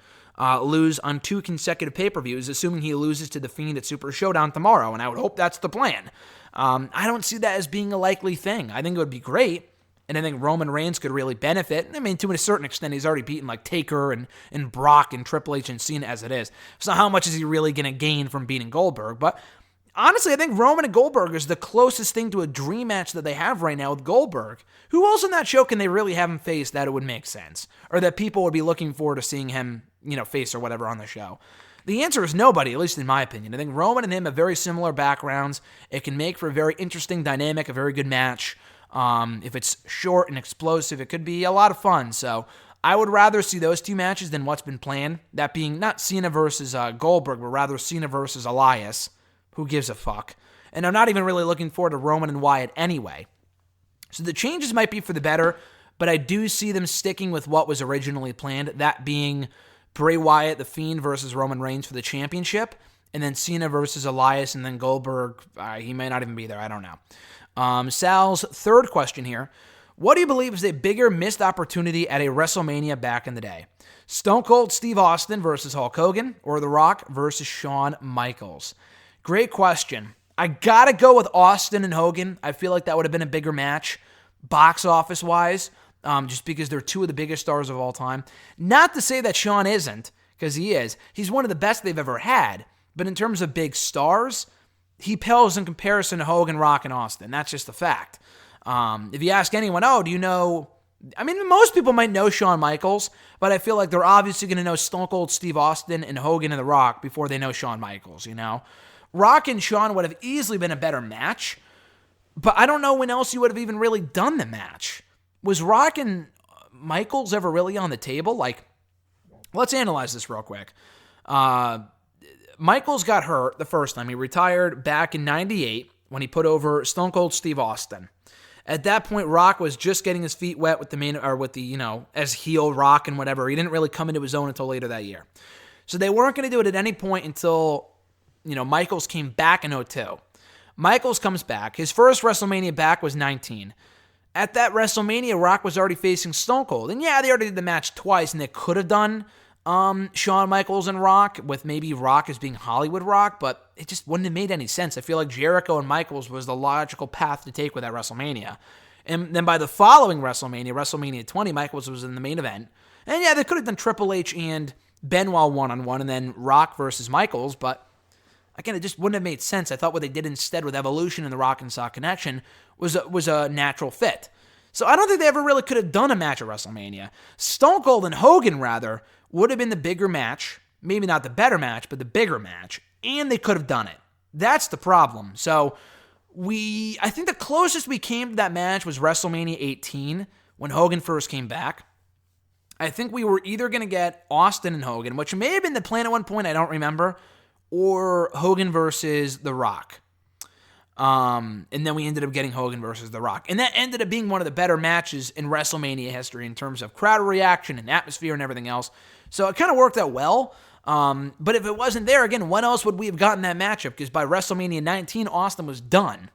Speaker 1: lose on 2 consecutive pay-per-views, assuming he loses to The Fiend at Super Showdown tomorrow, and I would hope that's the plan. I don't see that as being a likely thing. I think it would be great, and I think Roman Reigns could really benefit. To a certain extent, he's already beaten Taker and Brock and Triple H and Cena as it is. So how much is he really going to gain from beating Goldberg? But honestly, I think Roman and Goldberg is the closest thing to a dream match that they have right now with Goldberg. Who else in that show can they really have him face that it would make sense? Or that people would be looking forward to seeing him, face or whatever on the show? The answer is nobody, at least in my opinion. I think Roman and him have very similar backgrounds. It can make for a very interesting dynamic, a very good match. If it's short and explosive, it could be a lot of fun. So I would rather see those 2 matches than what's been planned. That being not Cena versus Goldberg, but rather Cena versus Elias. Who gives a fuck? And I'm not even really looking forward to Roman and Wyatt anyway. So the changes might be for the better, but I do see them sticking with what was originally planned, that being Bray Wyatt, The Fiend versus Roman Reigns for the championship, and then Cena versus Elias, and then Goldberg, he may not even be there, I don't know. Sal's third question here. What do you believe is a bigger missed opportunity at a WrestleMania back in the day? Stone Cold Steve Austin versus Hulk Hogan, or The Rock versus Shawn Michaels? Great question. I gotta go with Austin and Hogan. I feel like that would have been a bigger match, box office-wise, just because they're 2 of the biggest stars of all time. Not to say that Shawn isn't, because he is. He's one of the best they've ever had. But in terms of big stars, he pales in comparison to Hogan, Rock, and Austin. That's just a fact. If you ask anyone, do you know... I mean, most people might know Shawn Michaels, but I feel like they're obviously going to know Stone Cold Steve Austin and Hogan and The Rock before they know Shawn Michaels, Rock and Shawn would have easily been a better match, but I don't know when else you would have even really done the match. Was Rock and Michaels ever really on the table? Let's analyze this real quick. Michaels got hurt the first time. He retired back in 98 when he put over Stone Cold Steve Austin. At that point, Rock was just getting his feet wet with as heel Rock and whatever. He didn't really come into his own until later that year. So they weren't going to do it at any point until, Michaels came back in 2002. Michaels comes back. His first WrestleMania back was 19. At that WrestleMania, Rock was already facing Stone Cold. And yeah, they already did the match twice, and they could have done Shawn Michaels and Rock, with maybe Rock as being Hollywood Rock, but it just wouldn't have made any sense. I feel like Jericho and Michaels was the logical path to take with that WrestleMania. And then by the following WrestleMania 20, Michaels was in the main event. And yeah, they could have done Triple H and Benoit one-on-one, and then Rock versus Michaels, but again, it just wouldn't have made sense. I thought what they did instead with Evolution and the Rock and Sock connection was a natural fit. So I don't think they ever really could have done a match at WrestleMania. Stone Cold and Hogan, rather, would have been the bigger match. Maybe not the better match, but the bigger match. And they could have done it. That's the problem. So I think the closest we came to that match was WrestleMania 18 when Hogan first came back. I think we were either going to get Austin and Hogan, which may have been the plan at one point, I don't remember, or Hogan versus The Rock. And then we ended up getting Hogan versus The Rock. And that ended up being one of the better matches in WrestleMania history in terms of crowd reaction and atmosphere and everything else. So it kind of worked out well. But if it wasn't there, again, when else would we have gotten that matchup? Because by WrestleMania 19, Austin was done.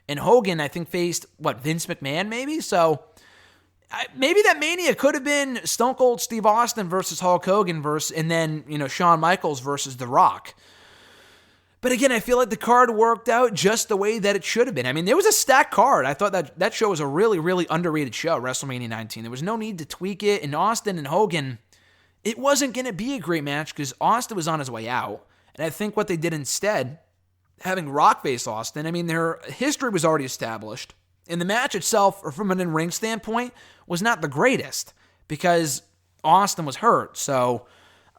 Speaker 1: And Hogan, I think, faced, Vince McMahon maybe? So maybe that Mania could have been Stone Cold Steve Austin versus Hulk Hogan and then, Shawn Michaels versus The Rock. But again, I feel like the card worked out just the way that it should have been. I mean, there was a stacked card. I thought that show was a really, really underrated show, WrestleMania 19. There was no need to tweak it. And Austin and Hogan, it wasn't going to be a great match because Austin was on his way out. And I think what they did instead, having Rock face Austin, I mean, their history was already established. And the match itself, or from an in-ring standpoint, was not the greatest because Austin was hurt. So...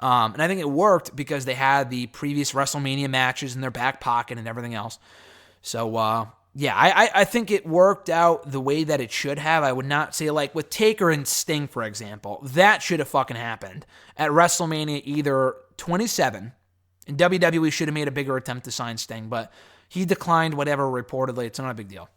Speaker 1: and I think it worked because they had the previous WrestleMania matches in their back pocket and everything else. So, I think it worked out the way that it should have. I would not say, with Taker and Sting, for example, that should have fucking happened at WrestleMania either 27, and WWE should have made a bigger attempt to sign Sting, but he declined whatever reportedly. It's not a big deal.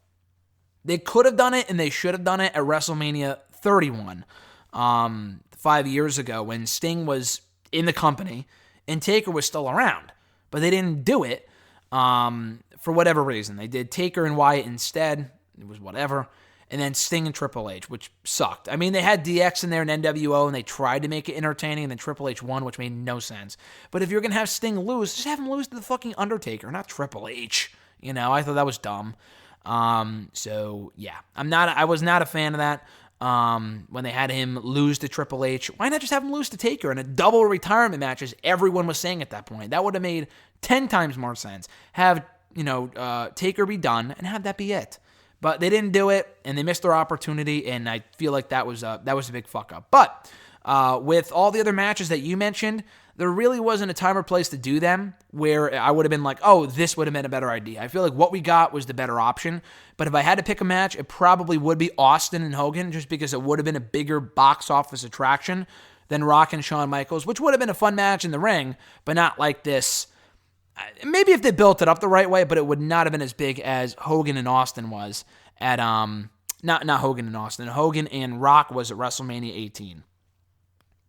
Speaker 1: They could have done it, and they should have done it at WrestleMania 31, 5 years ago when Sting was in the company, and Taker was still around. But they didn't do it for whatever reason. They did Taker and Wyatt instead. It was whatever. And then Sting and Triple H, which sucked. I mean, they had DX in there and NWO, and they tried to make it entertaining, and then Triple H won, which made no sense. But if you're going to have Sting lose, just have him lose to the fucking Undertaker, not Triple H. I thought that was dumb. I was not a fan of that. When they had him lose to Triple H, why not just have him lose to Taker in a double retirement match, as everyone was saying at that point? That would have made 10 times more sense. Have, Taker be done and have that be it. But they didn't do it, and they missed their opportunity, and I feel like that was a big fuck up. But with all the other matches that you mentioned, there really wasn't a time or place to do them where I would have been like, oh, this would have been a better idea. I feel like what we got was the better option. But if I had to pick a match, it probably would be Austin and Hogan, just because it would have been a bigger box office attraction than Rock and Shawn Michaels, which would have been a fun match in the ring, but not like this. Maybe if they built it up the right way, but it would not have been as big as Hogan and Austin was at, not Hogan and Austin, Hogan and Rock was at WrestleMania 18.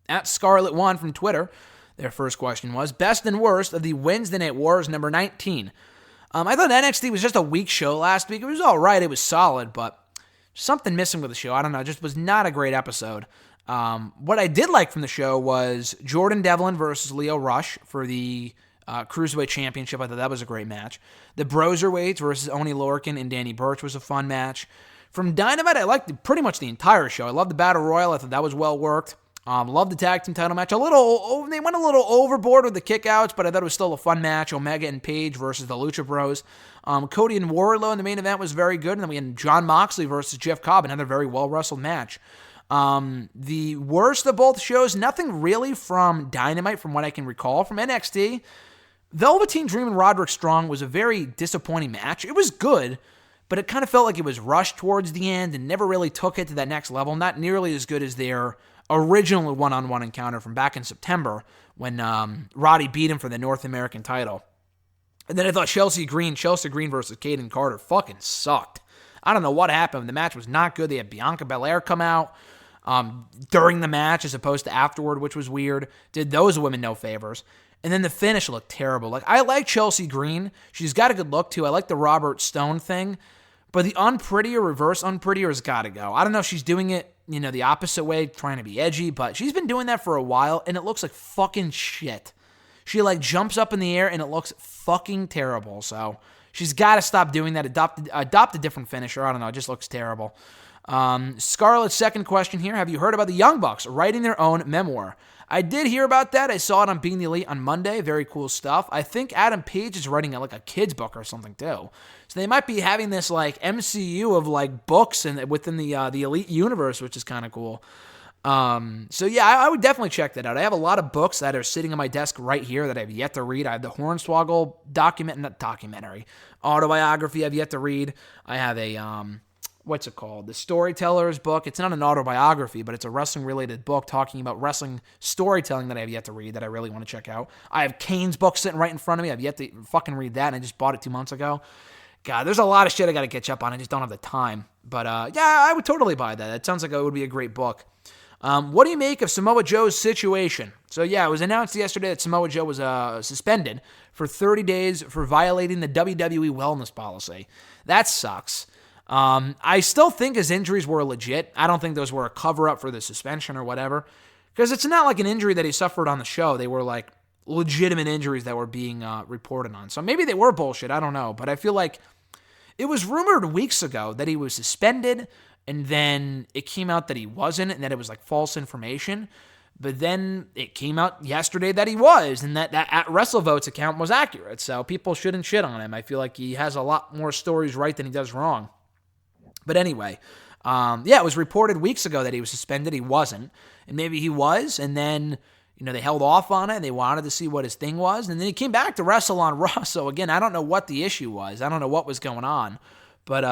Speaker 1: At Scarlet One from Twitter, their first question was, best and worst of the Wednesday Night Wars number 19. I thought NXT was just a weak show last week. It was all right. It was solid, but something missing with the show. I don't know. It just was not a great episode. What I did like from the show was Jordan Devlin versus Leo Rush for the Cruiserweight Championship. I thought that was a great match. The Broserweights versus Oney Lorcan and Danny Burch was a fun match. From Dynamite, I liked pretty much the entire show. I loved the Battle Royal. I thought that was well worked. Love the tag team title match. They went a little overboard with the kickouts, but I thought it was still a fun match. Omega and Page versus the Lucha Bros. Cody and Wardlow in the main event was very good. And then we had Jon Moxley versus Jeff Cobb, another very well-wrestled match. The worst of both shows, nothing really from Dynamite from what I can recall. From NXT, Velveteen Dream and Roderick Strong was a very disappointing match. It was good, but it kind of felt like it was rushed towards the end and never really took it to that next level. Not nearly as good as their original one-on-one encounter from back in September when Roddy beat him for the North American title. And then I thought Chelsea Green versus Kaden Carter fucking sucked. I don't know what happened. The match was not good. They had Bianca Belair come out during the match as opposed to afterward, which was weird. Did those women no favors. And then the finish looked terrible. Like, I like Chelsea Green. She's got a good look, too. I like the Robert Stone thing. But the unprettier, reverse unprettier has got to go. I don't know if she's doing it, the opposite way, trying to be edgy, but she's been doing that for a while, and it looks like fucking shit. She, jumps up in the air, and it looks fucking terrible. So she's got to stop doing that. Adopt a different finisher. I don't know. It just looks terrible. Scarlett's second question here. Have you heard about the Young Bucks writing their own memoir? I did hear about that. I saw it on Being the Elite on Monday. Very cool stuff. I think Adam Page is writing a kid's book or something too. So they might be having this MCU of books and within the Elite universe, which is kind of cool. So yeah, I would definitely check that out. I have a lot of books that are sitting on my desk right here that I've yet to read. I have the Hornswoggle autobiography I've yet to read. I have a what's it called? The Storyteller's book. It's not an autobiography, but it's a wrestling-related book talking about wrestling storytelling that I have yet to read that I really want to check out. I have Kane's book sitting right in front of me. I've yet to fucking read that, and I just bought it 2 months ago. God, there's a lot of shit I got to catch up on. I just don't have the time. But yeah, I would totally buy that. It sounds like it would be a great book. What do you make of Samoa Joe's situation? So yeah, it was announced yesterday that Samoa Joe was suspended for 30 days for violating the WWE wellness policy. That sucks. I still think his injuries were legit. I don't think those were a cover-up for the suspension or whatever. Because it's not like an injury that he suffered on the show. They were legitimate injuries that were being reported on. So maybe they were bullshit. I don't know. But I feel like it was rumored weeks ago that he was suspended, and then it came out that he wasn't, and that it was false information. But then it came out yesterday that he was, and that at WrestleVotes account was accurate. So people shouldn't shit on him. I feel like he has a lot more stories right than he does wrong. But anyway, yeah, it was reported weeks ago that he was suspended. He wasn't. And maybe he was, and then, they held off on it. They wanted to see what his thing was. And then he came back to wrestle on Raw. So again, I don't know what the issue was. I don't know what was going on. But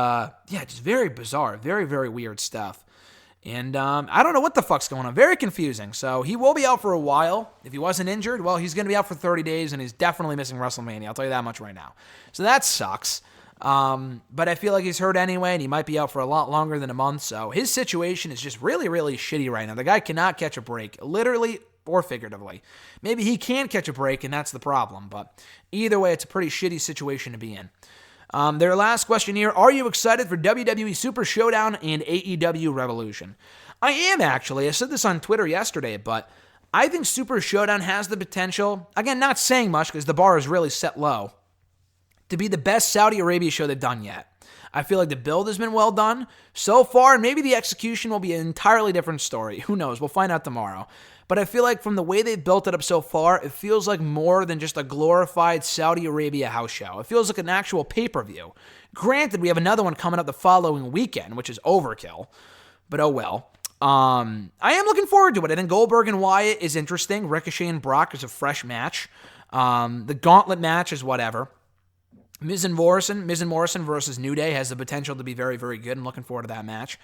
Speaker 1: yeah, just very bizarre. Very, very weird stuff. And I don't know what the fuck's going on. Very confusing. So he will be out for a while. If he wasn't injured, well, he's going to be out for 30 days, and he's definitely missing WrestleMania. I'll tell you that much right now. So that sucks. But I feel like he's hurt anyway, and he might be out for a lot longer than a month. So his situation is just really, really shitty right now. The guy cannot catch a break, literally or figuratively. Maybe he can catch a break, and that's the problem. But either way, it's a pretty shitty situation to be in. Their last question here, are you excited for WWE Super Showdown and AEW Revolution? I am, actually. I said this on Twitter yesterday, but I think Super Showdown has the potential, again, not saying much because the bar is really set low, to be the best Saudi Arabia show they've done yet. I feel like the build has been well done so far, and maybe the execution will be an entirely different story. Who knows? We'll find out tomorrow. But I feel like from the way they've built it up so far, it feels like more than just a glorified Saudi Arabia house show. It feels like an actual pay-per-view. Granted, we have another one coming up the following weekend, which is overkill, but oh well. I am looking forward to it. I think Goldberg and Wyatt is interesting. Ricochet and Brock is a fresh match. The gauntlet match is whatever. Miz and Morrison versus New Day has the potential to be very, very good. I'm looking forward to that match.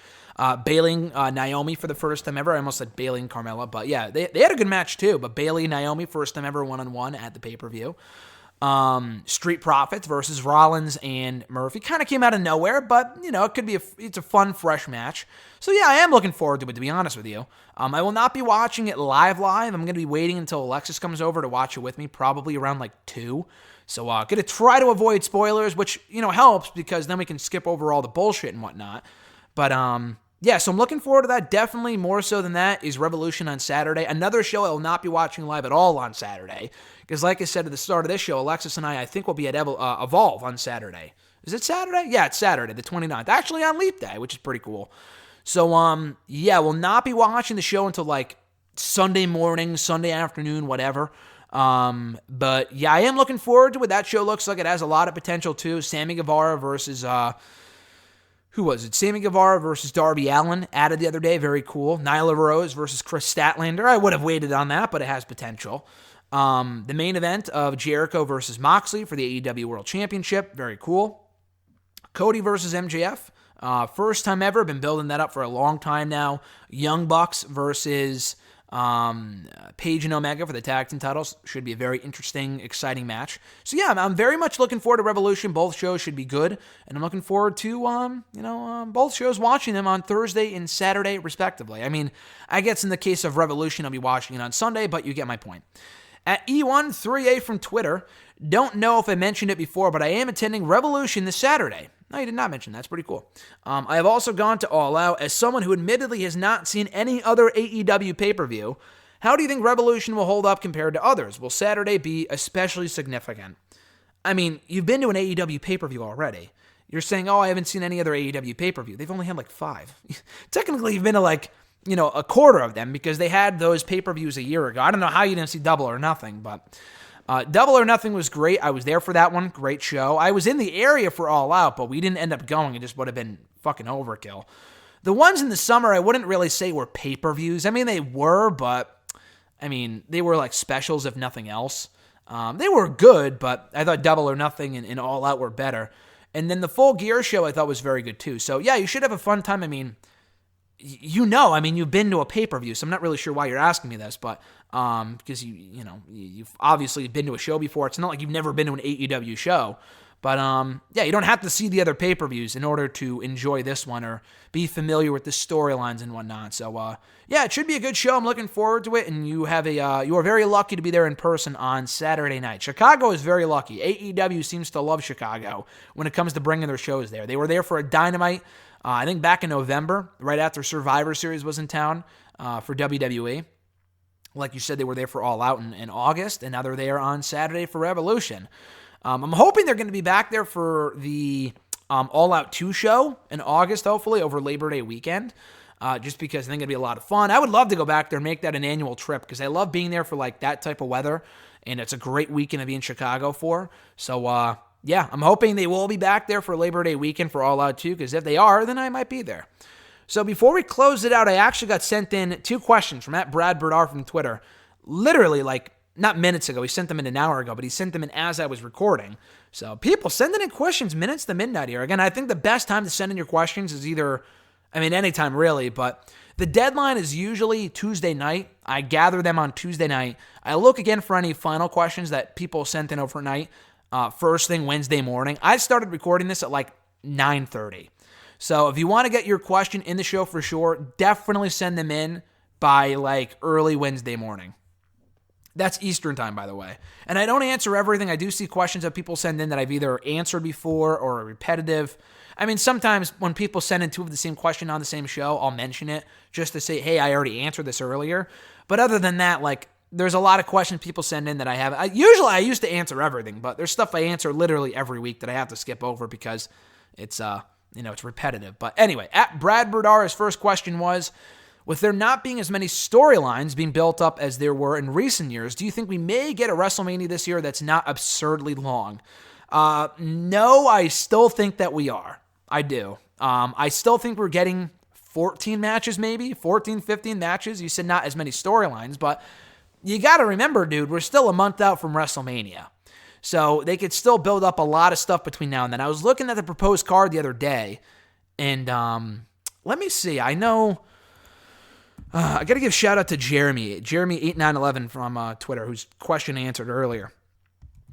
Speaker 1: Bayley and Naomi for the first time ever. I almost said Bayley and Carmella, but yeah, they had a good match too. But Bayley and Naomi, first time ever one-on-one at the pay-per-view. Street Profits versus Rollins and Murphy kind of came out of nowhere, but it could be it's a fun, fresh match. So yeah, I am looking forward to it, to be honest with you. I will not be watching it live. I'm going to be waiting until Alexis comes over to watch it with me, probably around 2. So going to try to avoid spoilers, which, helps because then we can skip over all the bullshit and whatnot. But, yeah, so I'm looking forward to that. Definitely more so than that is Revolution on Saturday. Another show I will not be watching live at all on Saturday. Because like I said at the start of this show, Alexis and I think will be at Evolve on Saturday. Is it Saturday? Yeah, it's Saturday, the 29th. Actually on Leap Day, which is pretty cool. So, yeah, we'll not be watching the show until Sunday morning, Sunday afternoon, whatever. But yeah, I am looking forward to it. That show looks like it has a lot of potential too. Sammy Guevara versus who was it? Sammy Guevara versus Darby Allin added the other day. Very cool. Nyla Rose versus Chris Statlander. I would have waited on that, but it has potential. The main event of Jericho versus Moxley for the AEW World Championship. Very cool. Cody versus MJF. First time ever. Been building that up for a long time now. Young Bucks versus Paige and Omega for the tag team titles. Should be a very interesting, exciting match. So yeah, I'm very much looking forward to Revolution. Both shows should be good, and I'm looking forward to both shows, watching them on Thursday and Saturday respectively. I mean, I guess in the case of Revolution, I'll be watching it on Sunday, but you get my point. At E13A from Twitter, don't know if I mentioned it before, but I am attending Revolution this Saturday. No, you did not mention that. That's pretty cool. I have also gone to All Out. As someone who admittedly has not seen any other AEW pay-per-view, how do you think Revolution will hold up compared to others? Will Saturday be especially significant? I mean, you've been to an AEW pay-per-view already. You're saying, I haven't seen any other AEW pay-per-view. They've only had like 5. Technically, you've been to like, a quarter of them because they had those pay-per-views a year ago. I don't know how you didn't see Double or Nothing, but Double or Nothing was great. I was there for that one. Great show. I was in the area for All Out, but we didn't end up going. It just would have been fucking overkill. The ones in the summer, I wouldn't really say were pay-per-views. I mean, they were, but they were like specials if nothing else. They were good, but I thought Double or Nothing and All Out were better. And then the Full Gear show I thought was very good too. So yeah, you should have a fun time. You've been to a pay-per-view, so I'm not really sure why you're asking me this, but because you've obviously been to a show before. It's not like you've never been to an AEW show, but you don't have to see the other pay-per-views in order to enjoy this one or be familiar with the storylines and whatnot. So it should be a good show. I'm looking forward to it, and you are very lucky to be there in person on Saturday night. Chicago is very lucky. AEW seems to love Chicago when it comes to bringing their shows there. They were there for a Dynamite. I think back in November, right after Survivor Series was in town for WWE. Like you said, they were there for All Out in August, and now they're there on Saturday for Revolution. I'm hoping they're going to be back there for the All Out 2 show in August, hopefully, over Labor Day weekend, just because I think it'd be a lot of fun. I would love to go back there and make that an annual trip because I love being there for like that type of weather, and it's a great weekend to be in Chicago for. So, I'm hoping they will be back there for Labor Day weekend for All Out 2, because if they are, then I might be there. So before we close it out, I actually got sent in 2 questions from @BradBurdar from Twitter. Literally, not minutes ago. He sent them in an hour ago, but he sent them in as I was recording. So people sending in questions minutes to midnight here. Again, I think the best time to send in your questions is anytime really, but the deadline is usually Tuesday night. I gather them on Tuesday night. I look again for any final questions that people sent in overnight. First thing Wednesday morning. I started recording this at 9:30. So if you want to get your question in the show for sure, definitely send them in by early Wednesday morning. That's Eastern time, by the way. And I don't answer everything. I do see questions that people send in that I've either answered before or are repetitive. Sometimes when people send in 2 of the same question on the same show, I'll mention it just to say, hey, I already answered this earlier. But other than that, there's a lot of questions people send in that I have. I used to answer everything, but there's stuff I answer literally every week that I have to skip over because it's it's repetitive. But anyway, @BradBurdar, his first question was, with there not being as many storylines being built up as there were in recent years, do you think we may get a WrestleMania this year that's not absurdly long? No, I still think that we are. I do. I still think we're getting 14 matches maybe, 14, 15 matches. You said not as many storylines, but you got to remember, dude, we're still a month out from WrestleMania. So they could still build up a lot of stuff between now and then. I was looking at the proposed card the other day, and let me see. I know I got to give shout out to Jeremy8911 from Twitter, whose question I answered earlier.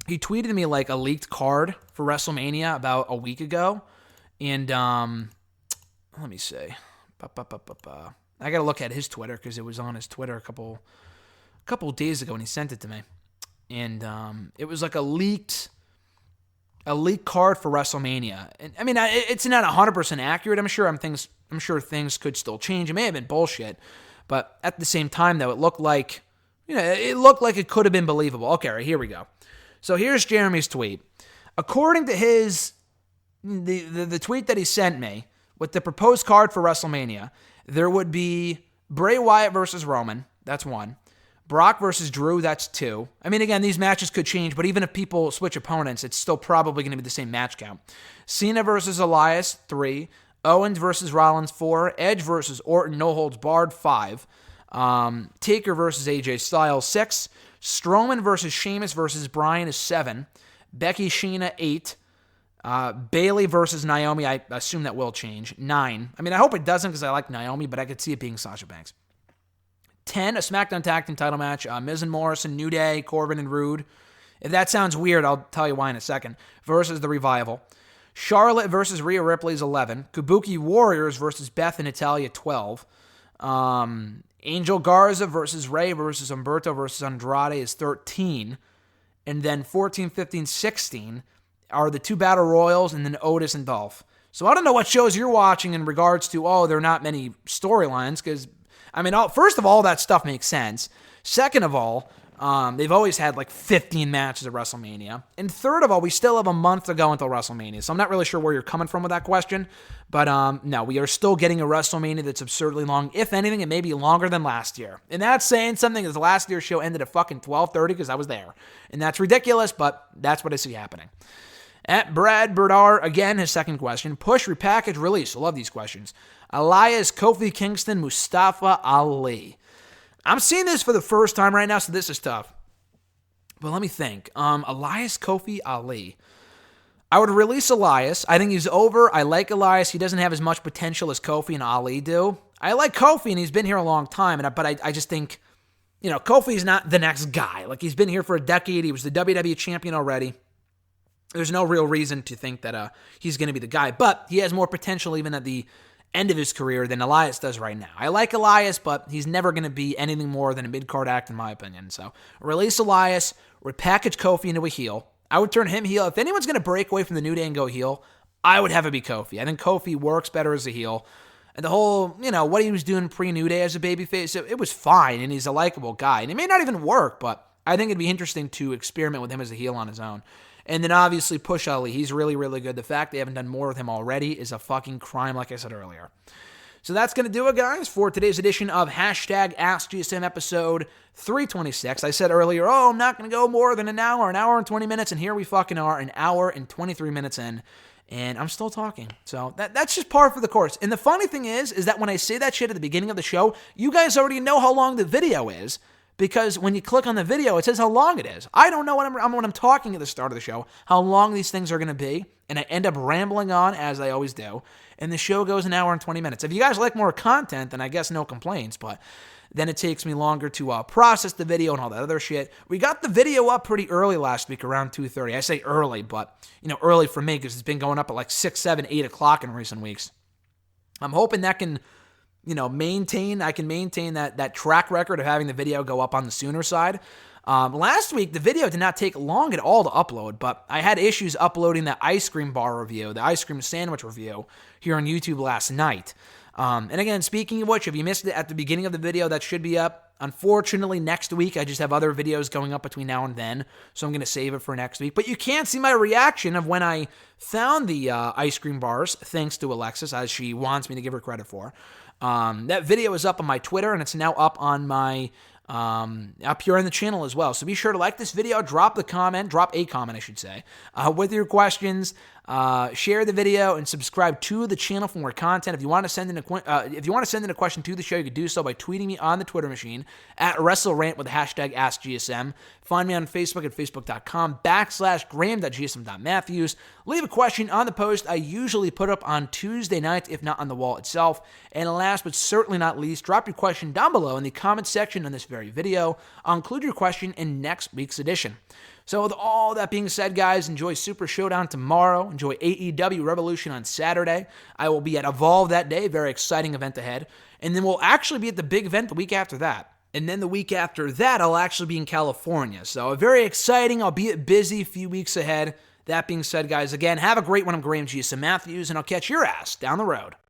Speaker 1: He tweeted me a leaked card for WrestleMania about a week ago, and let me see. I got to look at his Twitter because it was on his Twitter a couple of days ago when he sent it to me. And it was a leaked card for WrestleMania. And it's not 100% accurate. I'm sure things could still change. It may have been bullshit, but at the same time, though, it looked like it could have been believable. Okay, right, here we go. So here's Jeremy's tweet. According to the tweet that he sent me with the proposed card for WrestleMania, there would be Bray Wyatt versus Roman. That's 1. Brock versus Drew, that's 2. I mean, again, these matches could change, but even if people switch opponents, it's still probably going to be the same match count. Cena versus Elias, 3. Owens versus Rollins, 4. Edge versus Orton, no holds barred, 5. Taker versus AJ Styles, 6. Strowman versus Sheamus versus Bryan is 7. Becky Sheena, 8. Bayley versus Naomi, I assume that will change, 9. I mean, I hope it doesn't because I like Naomi, but I could see it being Sasha Banks. 10, a SmackDown Tag Team title match, Miz and Morrison, New Day, Corbin and Rude. If that sounds weird, I'll tell you why in a second. Versus The Revival. Charlotte versus Rhea Ripley is 11. Kabuki Warriors versus Beth and Natalya, 12. Angel Garza versus Rey versus Humberto versus Andrade is 13. And then 14, 15, 16 are the 2 Battle Royals, and then Otis and Dolph. So I don't know what shows you're watching in regards to, there are not many storylines, because I mean, first of all, that stuff makes sense. Second of all, they've always had like 15 matches at WrestleMania. And third of all, we still have a month to go until WrestleMania. So I'm not really sure where you're coming from with that question. But no, we are still getting a WrestleMania that's absurdly long. If anything, it may be longer than last year. And that's saying something, because last year's show ended at fucking 12:30 because I was there. And that's ridiculous, but that's what I see happening. At Brad Berdar, again, his second question. Push, repackage, release. I love these questions. Elias, Kofi Kingston, Mustafa Ali. I'm seeing this for the first time right now, so this is tough. But let me think. Elias, Kofi, Ali. I would release Elias. I think he's over. I like Elias. He doesn't have as much potential as Kofi and Ali do. I like Kofi, and he's been here a long time, but I just think, Kofi's not the next guy. Like, he's been here for a decade. He was the WWE champion already. There's no real reason to think that he's going to be the guy, but he has more potential even at the end of his career than Elias does right now. I like Elias, but he's never going to be anything more than a mid-card act in my opinion. So release Elias, repackage Kofi into a heel. I would turn him heel. If anyone's going to break away from the New Day and go heel, I would have it be Kofi. I think Kofi works better as a heel. And the whole, what he was doing pre-New Day as a babyface, it was fine, and he's a likable guy. And it may not even work, but I think it'd be interesting to experiment with him as a heel on his own. And then obviously push Ali. He's really, really good. The fact they haven't done more with him already is a fucking crime, like I said earlier. So that's going to do it, guys, for today's edition of #AskGSM episode 326. I said earlier, I'm not going to go more than an hour and 20 minutes, and here we fucking are, an hour and 23 minutes in, and I'm still talking. So that's just par for the course. And the funny thing is that when I say that shit at the beginning of the show, you guys already know how long the video is. Because when you click on the video, it says how long it is. I don't know when I'm talking at the start of the show, how long these things are going to be, and I end up rambling on, as I always do, and the show goes an hour and 20 minutes. If you guys like more content, then I guess no complaints, but then it takes me longer to process the video and all that other shit. We got the video up pretty early last week, around 2:30. I say early, but, early for me, because it's been going up at like 6, 7, 8 o'clock in recent weeks. I'm hoping that can maintain that track record of having the video go up on the sooner side. Last week, the video did not take long at all to upload, but I had issues uploading the ice cream bar review, the ice cream sandwich review here on YouTube last night. And again, speaking of which, if you missed it at the beginning of the video, that should be up. Unfortunately, next week, I just have other videos going up between now and then, so I'm going to save it for next week. But you can't see my reaction of when I found the ice cream bars, thanks to Alexis, as she wants me to give her credit for. That video is up on my Twitter, and it's now up on my up here on the channel as well. So be sure to like this video, drop a comment, I should say, with your questions. Share the video and subscribe to the channel for more content. If you want to send in a question to the show, you can do so by tweeting me on the Twitter machine at WrestleRant with the hashtag AskGSM. Find me on Facebook at facebook.com/Graham.gsm.Matthews. Leave a question on the post I usually put up on Tuesday night, if not on the wall itself. And last but certainly not least, drop your question down below in the comment section on this very video. I'll include your question in next week's edition. So with all that being said, guys, enjoy Super Showdown tomorrow. Enjoy AEW Revolution on Saturday. I will be at Evolve that day. Very exciting event ahead. And then we'll actually be at the big event the week after that. And then the week after that, I'll actually be in California. So a very exciting, albeit busy, few weeks ahead. That being said, guys, again, have a great one. I'm Graham GSM Matthews, and I'll catch your ass down the road.